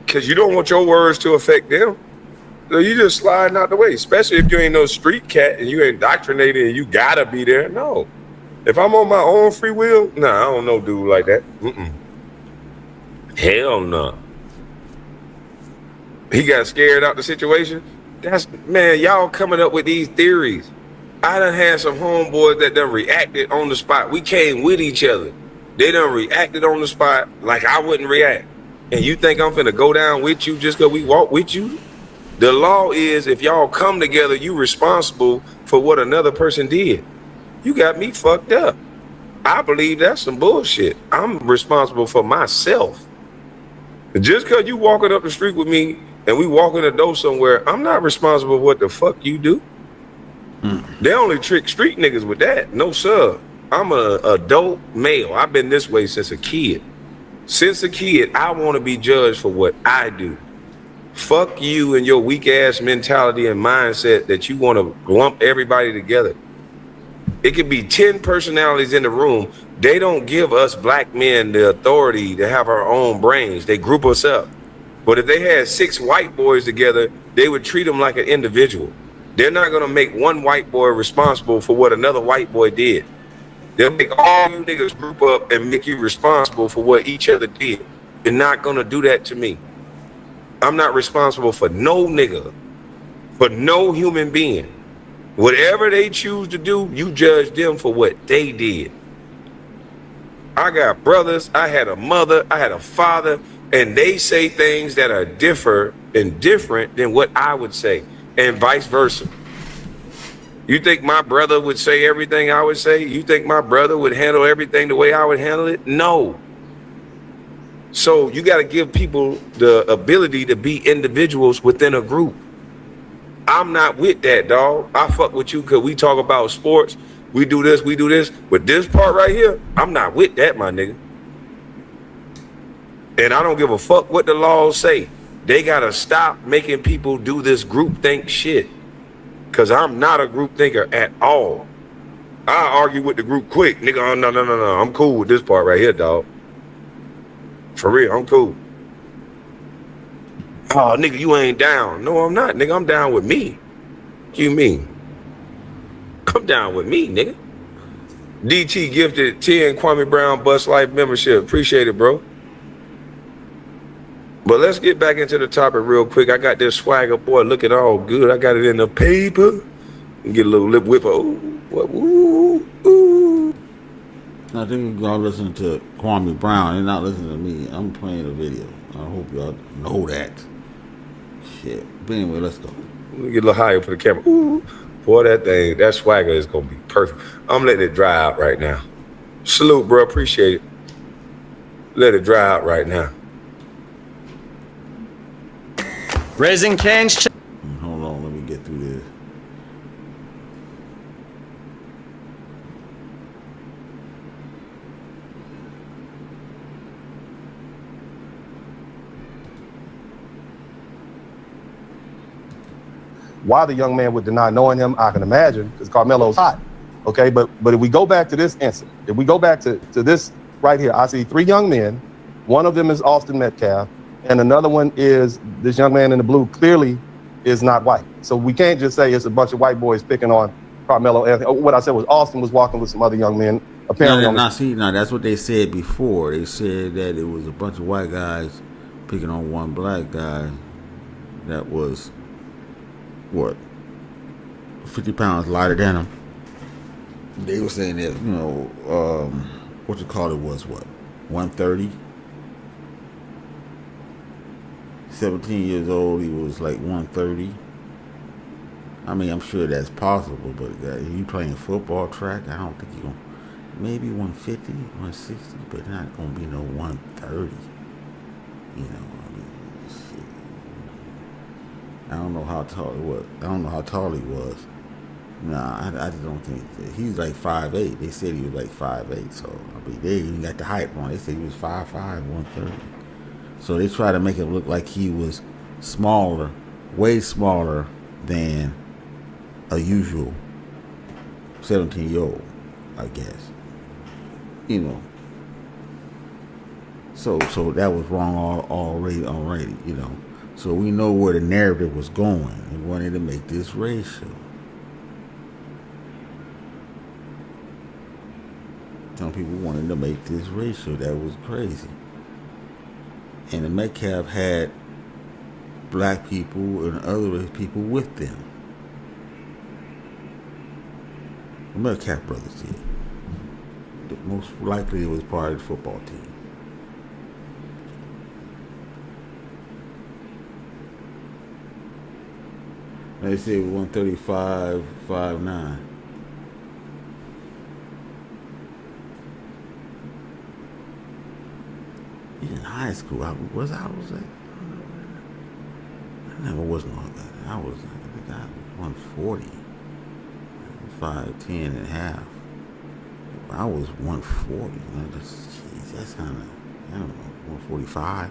Because you don't want your words to affect them. So you just sliding out the way, especially if you ain't no street cat and you indoctrinated and you gotta be there. No. If I'm on my own free will, nah, I don't know dude like that. Hell no. He got scared out the situation. Man, y'all coming up with these theories. I done had some homeboys that done reacted on the spot. We came with each other. They done reacted on the spot like I wouldn't react. And you think I'm finna go down with you just because we walk with you? The law is if y'all come together, you responsible for what another person did. You got me fucked up. I believe that's some bullshit. I'm responsible for myself. Just because you walking up the street with me and we walking the door somewhere, I'm not responsible for what the fuck you do. They only trick street niggas with that. No, sir. I'm an adult male. I've been this way since a kid. Since a kid, I want to be judged for what I do. Fuck you and your weak ass mentality and mindset that you want to lump everybody together. It could be 10 personalities in the room. They don't give us black men the authority to have our own brains. They group us up. But if they had 6 white boys together, they would treat them like an individual. They're not going to make one white boy responsible for what another white boy did. They'll make all you niggas group up and make you responsible for what each other did. You're not going to do that to me. I'm not responsible for no nigga, for no human being. Whatever they choose to do, you judge them for what they did. I got brothers, I had a mother, I had a father, and they say things that are different than what I would say, and vice versa. You think my brother would say everything I would say? You think my brother would handle everything the way I would handle it? No. So you got to give people the ability to be individuals within a group. I'm not with that, dog. I fuck with you because we talk about sports. We do this. But this part right here, I'm not with that, my nigga. And I don't give a fuck what the laws say. They got to stop making people do this groupthink shit. Because I'm not a group thinker at all. I argue with the group quick. Nigga, oh, no. I'm cool with this part right here, dog. For real, I'm cool. Oh, nigga, you ain't down. No, I'm not, nigga. I'm down with me. What you mean? Come down with me, nigga. DT gifted 10 Kwame Brown Bus Life membership. Appreciate it, bro. But let's get back into the topic real quick. I got this swagger, boy, looking all good. I got it in the paper. Get a little lip whipper. Ooh. I think y'all listening to Kwame Brown. They're not listening to me. I'm playing a video. I hope y'all know that. Shit. But anyway, let's go. Let me get a little higher for the camera. Ooh. Boy, that swagger is going to be perfect. I'm letting it dry out right now. Salute, bro. Appreciate it. Let it dry out right now. Raising Cane's. Hold on, let me get through this. Why the young man would deny knowing him, I can imagine, because Carmelo's hot. Okay, but if we go back to this incident, if we go back to this right here, I see 3 young men. One of them is Austin Metcalf, and another one is this young man in the blue, clearly is not white. So we can't just say it's a bunch of white boys picking on Carmelo Anthony. What I said was Austin was walking with some other young men. Apparently, now that's what they said before. They said that it was a bunch of white guys picking on one black guy that was, 50 pounds lighter than him. They were saying that, what you call it was 130? 17 years old, he was like 130. I mean, I'm sure that's possible, but you playing football track, I don't think you're going to, maybe 150, 160, but not going to be no 130. I mean, shit. I don't know how tall he was. Nah, I just don't think that. He's like 5'8". They said he was like 5'8", so I mean, they even got the height wrong. They said he was 5'5", 130. So they try to make it look like he was smaller, way smaller than a usual 17-year-old, I guess. So that was wrong already. So we know where the narrative was going. They wanted to make this racial. Some people wanted to make this racial. That was crazy. And the Metcalf had black people and other people with them. The Metcalf brothers did. Most likely it was part of the football team. They say 135, 5'9". In high school, I never was no other. I was 140, 5'10" and a half. I was 140. That's kind of, I don't know, 145.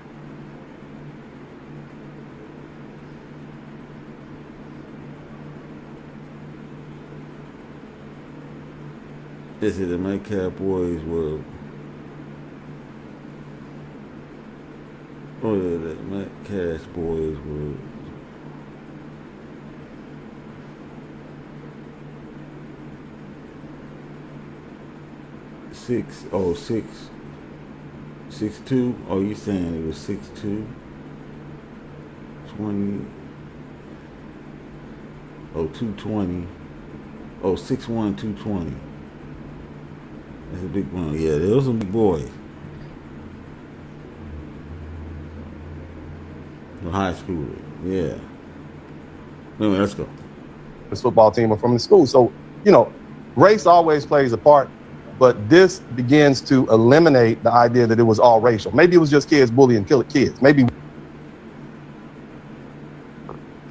They said the Metcalf boys were. Oh yeah, the Metcalf boys were. Six two. Oh, you saying it was 6'2", 20. Oh, 220. Oh, 6'1", 220. That's a big one. Yeah, there was some big boys. The high school. Yeah. Anyway, let's go. This football team are from the school. So, you know, race always plays a part, but this begins to eliminate the idea that it was all racial. Maybe it was just kids bullying kids. Maybe.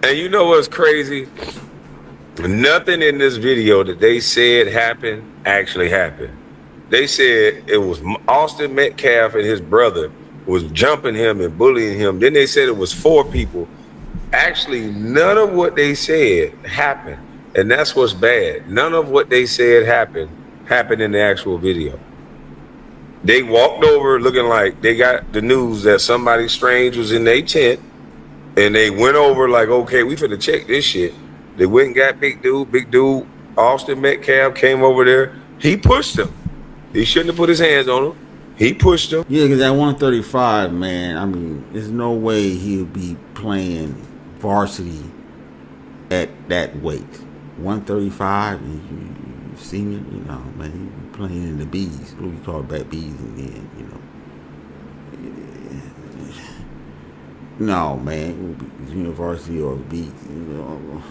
And you know what's crazy? Nothing in this video that they said happened actually happened. They said it was Austin Metcalf and his brother was jumping him and bullying him. Then they said it was 4 people. Actually, none of what they said happened. And that's what's bad. None of what they said happened in the actual video. They walked over looking like they got the news that somebody strange was in their tent. And they went over like, okay, we finna check this shit. They went and got big dude, Austin Metcalf came over there. He pushed him. He shouldn't have put his hands on him. He pushed him. Yeah, because at 135, man, I mean, there's no way he'll be playing varsity at that weight. 135, and you see me, you know, man, you playing in the B's. What we call back B's again, you know. No, man, university or B's, you know.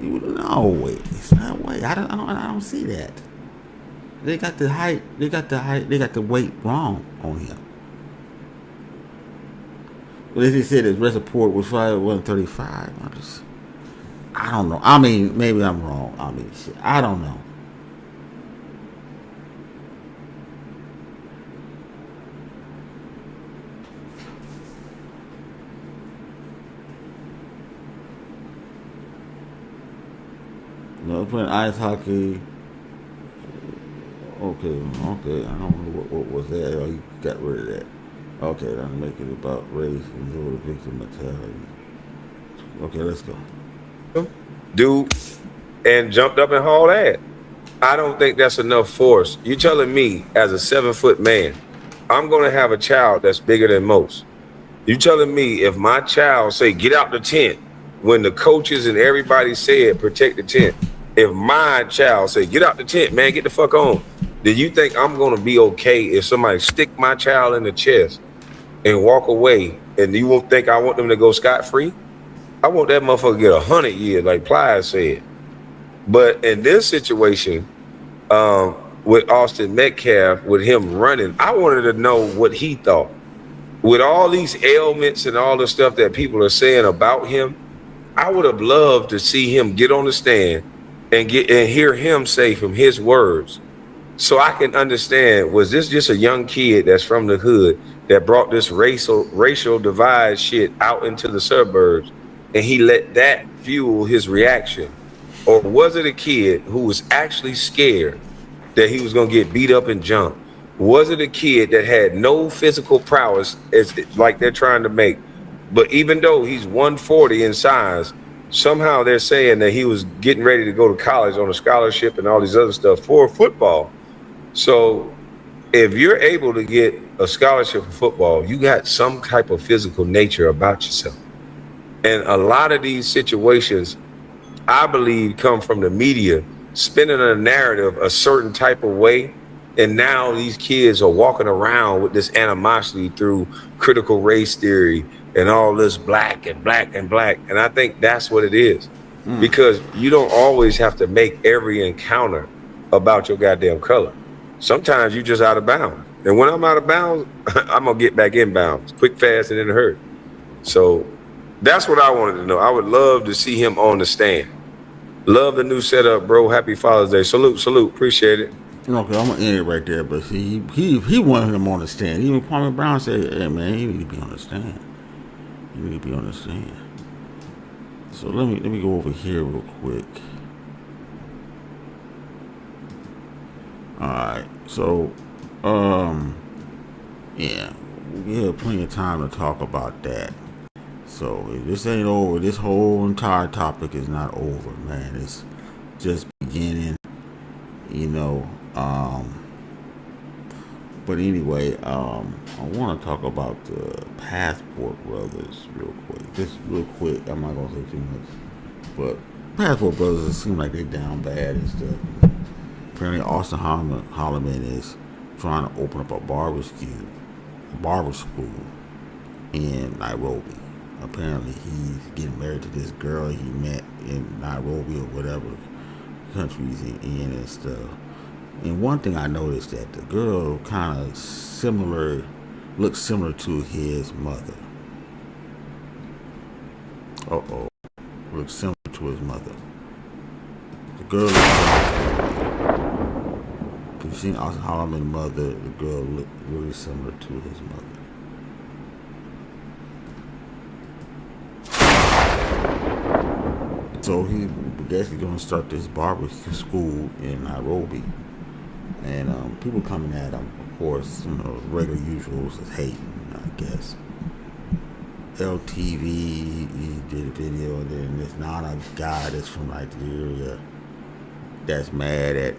No way, it's not way. I don't see that. They got the height. They got the weight wrong on him. But as he said, his rest report was 135. I don't know. I mean, maybe I'm wrong. I mean, shit, I don't know. No, playing ice hockey. Okay. I don't know what was that. Oh, you got rid of that. Okay, that'll make it about race and lower the victim mentality. Okay, let's go. Dude, and jumped up and hauled ass. I don't think that's enough force. You telling me as a 7-foot man, I'm gonna have a child that's bigger than most. You telling me if my child say get out the tent when the coaches and everybody said protect the tent, if my child say get out the tent, man, get the fuck on, then you think I'm gonna be okay if somebody stick my child in the chest and walk away, and you won't think I want them to go scot-free? I want that motherfucker to get 100 years, like Plies said. But in this situation, with Austin Metcalf, with him running, I wanted to know what he thought. With all these ailments and all the stuff that people are saying about him, I would have loved to see him get on the stand and hear him say from his words, so I can understand, was this just a young kid that's from the hood that brought this racial divide shit out into the suburbs, and he let that fuel his reaction? Or was it a kid who was actually scared that he was gonna get beat up and jumped? Was it a kid that had no physical prowess, as like they're trying to make, but even though he's 140 in size, somehow they're saying that he was getting ready to go to college on a scholarship and all these other stuff for football? So if you're able to get a scholarship for football, you got some type of physical nature about yourself. And a lot of these situations, I believe, come from the media spinning a narrative a certain type of way. And now these kids are walking around with this animosity through critical race theory and all this black and black and black. And I think that's what it is. Because you don't always have to make every encounter about your goddamn color. Sometimes you just out of bounds. And when I'm out of bounds, I'm going to get back in bounds quick, fast, and in a hurry. So that's what I wanted to know. I would love to see him on the stand. Love the new setup, bro. Happy Father's Day. Salute. Appreciate it. Okay, I'm gonna end it right there. But see, he wanted him on the stand. Even Kwame Brown said, "Hey man, he need to be on the stand. He need to be on the stand." So let me go over here real quick. All right. So, yeah, we have plenty of time to talk about that. So if this ain't over, this whole entire topic is not over, man. It's just beginning, you know. But anyway, I want to talk about the Passport Brothers real quick. Just real quick. I'm not gonna say too much, but Passport Brothers, it seem like they down bad and stuff. Apparently, Austin Holloman is trying to open up a barber school in Nairobi. Apparently, he's getting married to this girl he met in Nairobi or whatever country he's in and stuff. And one thing I noticed that the girl kind of looks similar to his mother. Looks similar to his mother. The girl looks similar. If you've seen How I Met Mother, the girl looked really similar to his mother. So he basically going to start this barbecue school in Nairobi, and people coming at him, of course, regular usuals is hating, I guess. LTV, he did a video, and then there's not a guy that's from Nigeria that's mad at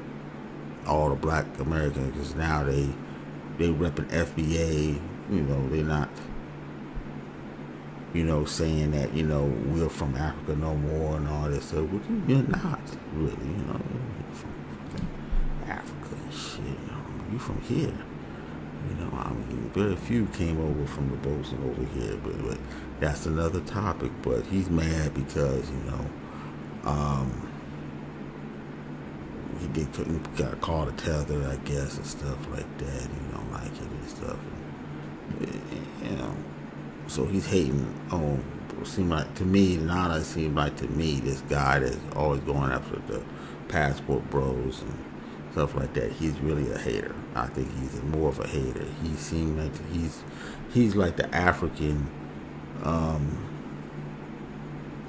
all the black Americans because now they repping FBA, they're not, saying that, we're from Africa no more and all this stuff. But you're not really, you're from Africa and shit. You from here. Very few came over from the boats and over here, but that's another topic. But he's mad because, he got called a tether, I guess, and stuff like that. He don't like it and stuff. So he's hating on, to me, this guy that's always going after the passport bros and stuff like that. He's really a hater. I think he's more of a hater. He seems like he's like the African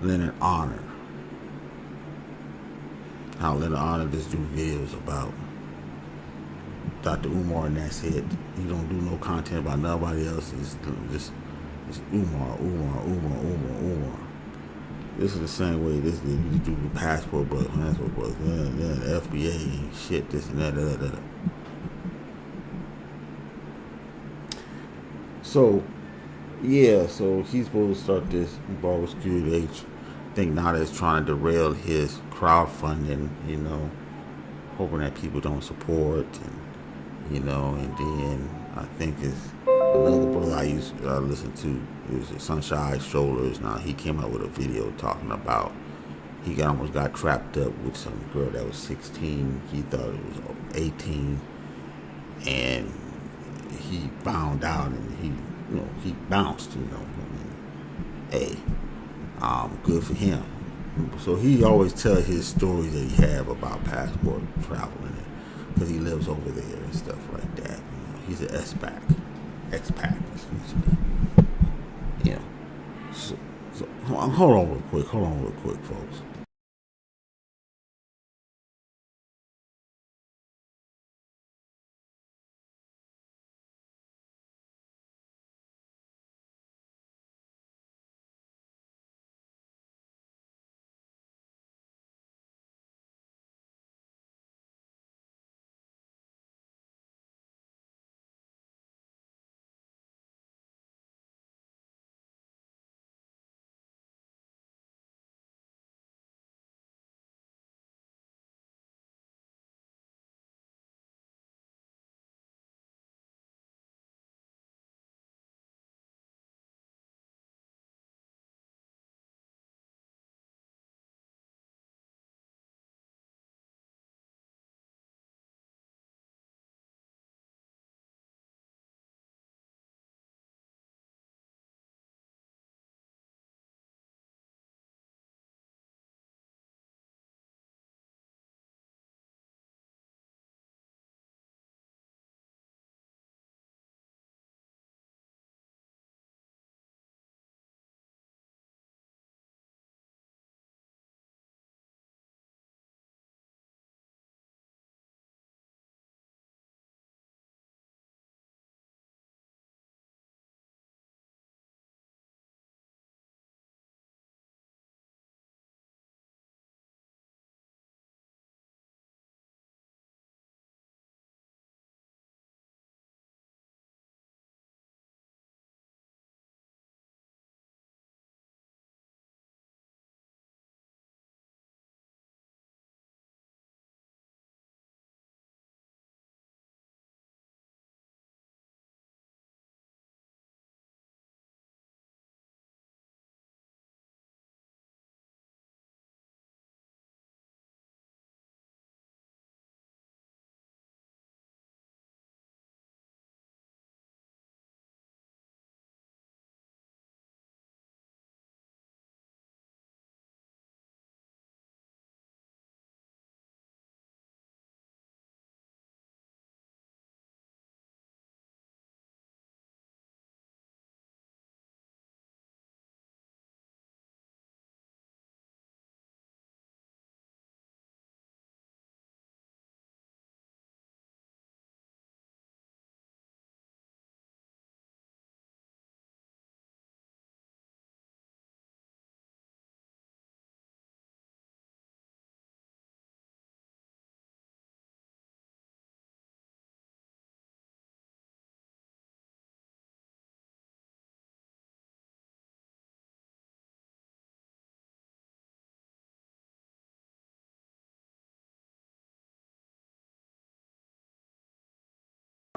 Leonard Honor. How Leonard Honor just do videos about Dr. Umar and that's it. He don't do no content about nobody else. It's Umar. This is the same way this dude used to do the passport bros, then FBA and shit, this and that. So, yeah, so he's supposed to start this barbecue. They think now that's trying to derail his crowdfunding, hoping that people don't support, and then I think it's another brother I listen to, is Sunshine Shoulders. Now he came out with a video talking about he almost got trapped up with some girl that was 16. He thought it was 18, and he found out, and he bounced. Hey, good for him. So he always tell his stories that he have about passport traveling, because he lives over there and stuff like that. He's an expat, excuse me. So hold on real quick, folks.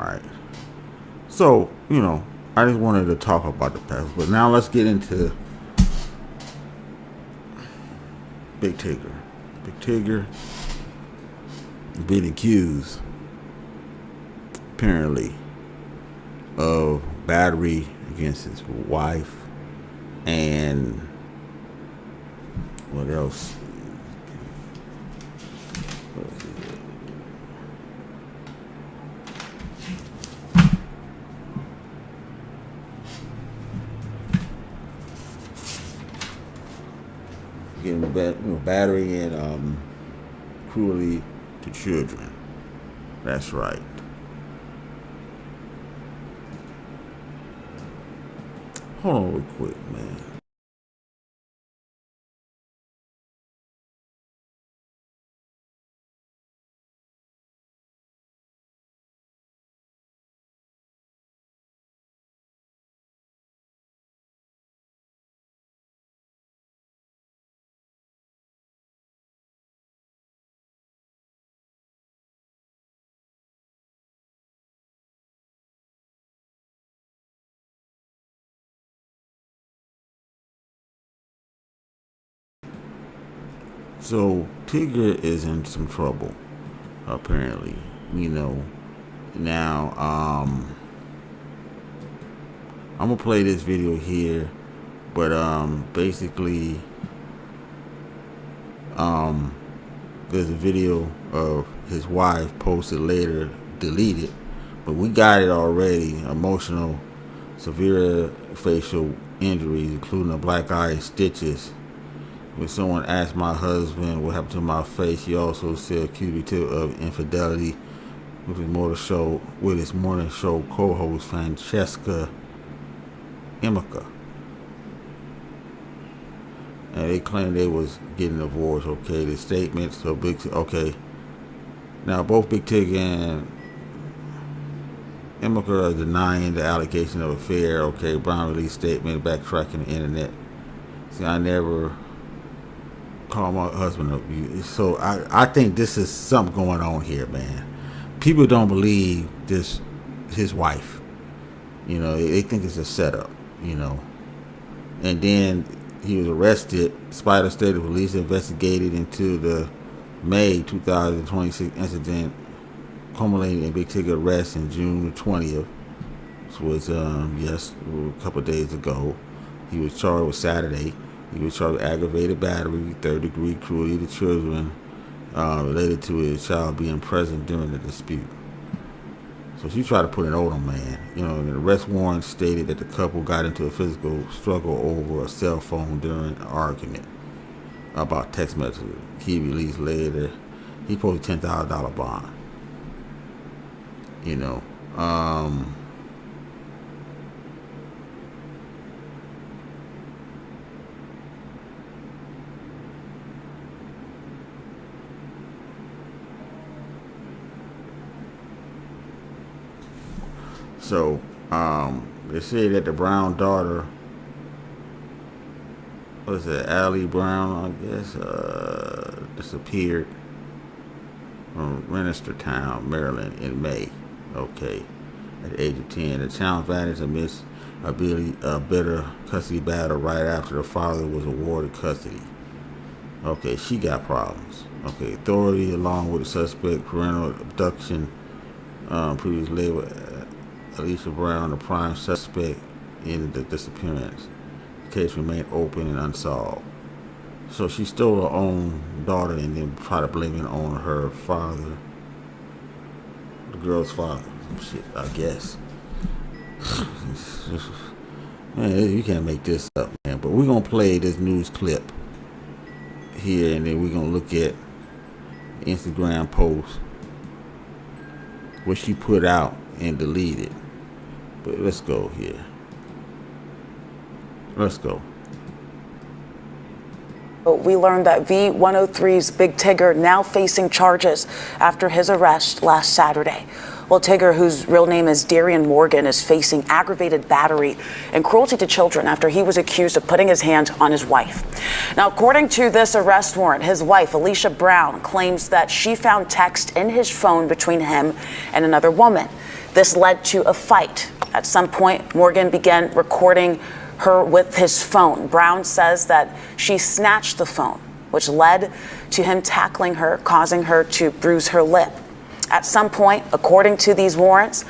right? So, you know, I just wanted to talk about the past. But now let's get into Big Tigger. Big Tigger being accused, apparently, of battery against his wife and what else? Getting battery and cruelty to children. That's right. Hold on real quick, man. So Tigger is in some trouble, apparently. You know, now I'm gonna play this video here, but basically there's a video of his wife posted later, deleted, but we got it already. Emotional, severe facial injuries, including a black eye and stitches. When someone asked my husband what happened to my face, he also said accused me of infidelity with his morning show co-host Francesca Emica. And they claimed they was getting divorced. Okay, the statements so big. Okay, now both Big Tigger and Emica are denying the allegation of affair. Okay, Brown released statement backtracking the internet. See, I never called my husband up. So I think this is something going on here, man. People don't believe this, his wife. You know, they think it's a setup. You know, and then he was arrested. Spider State Police investigated into the May 2026 incident culminating in Big Tigger arrest in June 20th. This was a couple of days ago. He was charged with Saturday. He was charged with aggravated battery, third-degree cruelty to children, related to his child being present during the dispute. So she tried to put an hold on man. You know, the arrest warrant stated that the couple got into a physical struggle over a cell phone during an argument about text messages. He released later. He posted $10,000 bond. You know, so they say that the Brown daughter, what is it, Allie Brown, I guess, disappeared from Rennistertown, Maryland in May. Okay, at the age of 10. The child vanished amidst a bitter custody battle right after the father was awarded custody. Okay, she got problems. Okay, authority along with the suspect parental abduction, previously labeled Alicia Brown, the prime suspect in the disappearance. The case remained open and unsolved. So she stole her own daughter and then tried to blame it on her father, the girl's father. Shit, I guess. Man, you can't make this up, man. But we're gonna play this news clip here, and then we're gonna look at the Instagram post what she put out and deleted. But let's go here. Let's go. We learned that V103's Big Tigger now facing charges after his arrest last Saturday. Well, Tigger, whose real name is Darian Morgan, is facing aggravated battery and cruelty to children after he was accused of putting his hand on his wife. Now, according to this arrest warrant, his wife, Alicia Brown, claims that she found text in his phone between him and another woman. This led to a fight. At some point, Morgan began recording her with his phone. Brown says that she snatched the phone, which led to him tackling her, causing her to bruise her lip. At some point, according to these warrants,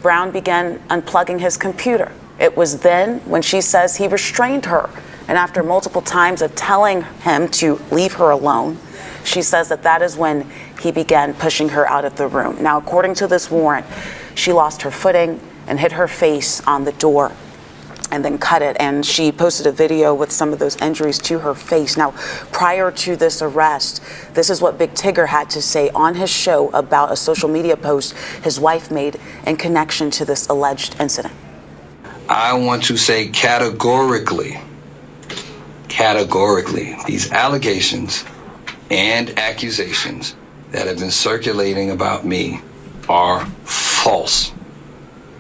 Brown began unplugging his computer. It was then when she says he restrained her, and after multiple times of telling him to leave her alone, she says that is when he began pushing her out of the room. Now, according to this warrant, she lost her footing and hit her face on the door and then cut it. And she posted a video with some of those injuries to her face. Now, prior to this arrest, this is what Big Tigger had to say on his show about a social media post his wife made in connection to this alleged incident. I want to say categorically, these allegations and accusations that have been circulating about me are false,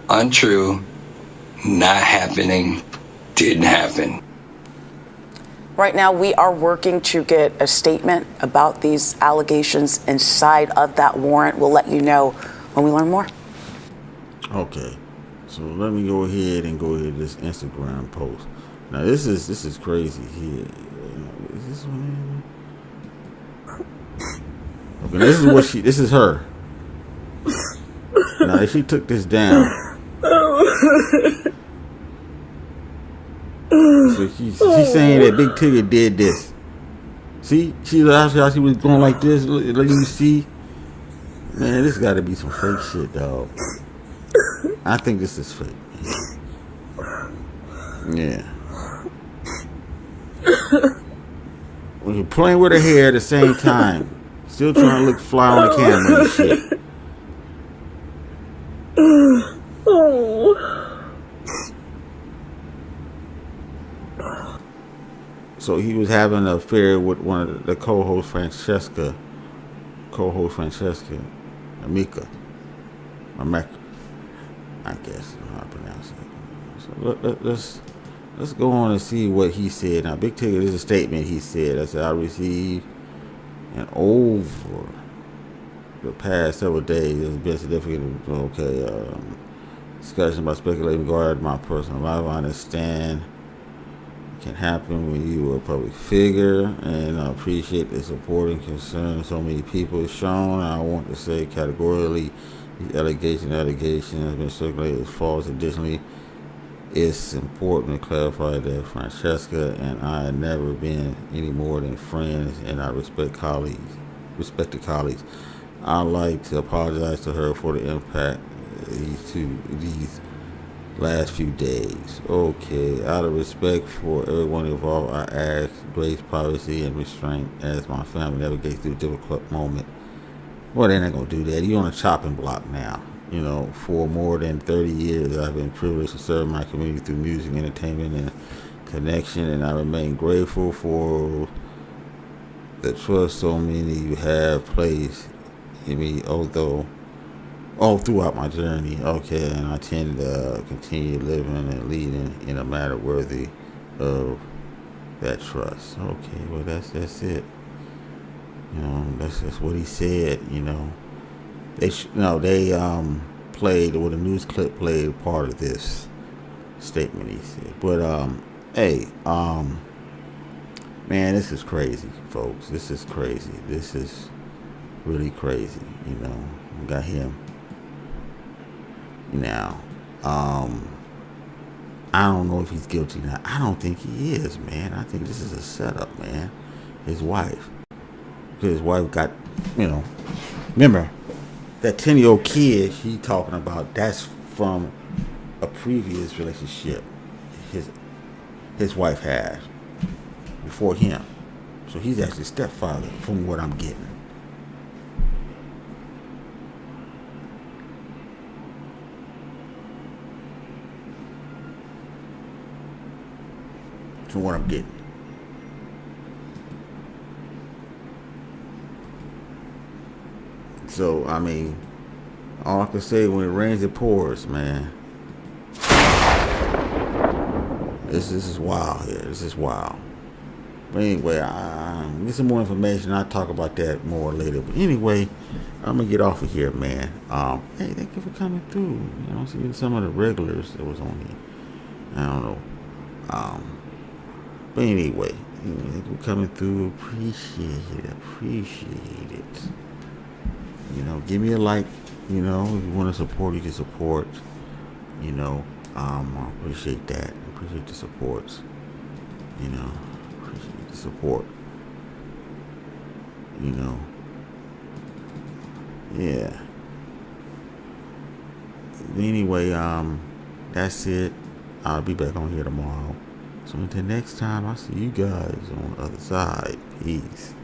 untrue, not happening, didn't happen. Right now, we are working to get a statement about these allegations inside of that warrant. We'll let you know when we learn more. Okay, so let me go ahead and go to this Instagram post. Now this is crazy here. Is this one? Okay, this is her. Now if she took this down, so she's saying that Big Tigger did this. See how she was going like this. Let you see, man. This got to be some fake shit, dog. I think this is fake. Yeah. When you're playing with her hair at the same time, still trying to look fly on the camera and shit. So he was having an affair with one of the co-host Francesca, Amika, I guess how I pronounce it. So let's go on and see what he said. Now, Big Tigger, this is a statement he said. I said, I received and over the past several days, there's been significant, discussion about speculating regarding my personal life. I understand it can happen when you are a public figure, and I appreciate the support and concern so many people have shown. I want to say categorically, these allegations have been circulated as false. Additionally, it's important to clarify that Francesca and I have never been any more than friends, and I respected colleagues. I'd like to apologize to her for the impact these last few days. Okay, out of respect for everyone involved, I ask grace, privacy, and restraint as my family navigates through a difficult moment. Well, they're not gonna do that. You're on a chopping block now. You know, for more than 30 years, I've been privileged to serve my community through music, entertainment, and connection, and I remain grateful for the trust so many have placed in me, although all throughout my journey. Okay, and I tend to continue living and leading in a manner worthy of that trust. Okay, well that's it. You know, that's what he said. You know, they played, or the news clip played part of this statement he said. But hey, man, this is crazy, folks. This is crazy. This is really crazy. You know, we got him. Now, I don't know if he's guilty now. I don't think he is, man. I think this is a setup, man. His wife. Because his wife got, remember, that 10-year-old kid he talking about, that's from a previous relationship his wife had before him. So he's actually stepfather from what I'm getting. From what I'm getting. So, I mean, all I can say, when it rains, it pours, man. This is wild here. This is wild. But anyway, get some more information. I'll talk about that more later. But anyway, I'm gonna get off of here, man. Hey, thank you for coming through. You know, seeing some of the regulars that was on here. I don't know. But anyway, thank you for coming through. Appreciate it. You know, give me a like. You know, if you want to support, you can support. You know, I appreciate that. Appreciate the supports. You know, appreciate the support. You know, yeah. Anyway, that's it. I'll be back on here tomorrow. So until next time, I'll see you guys on the other side. Peace.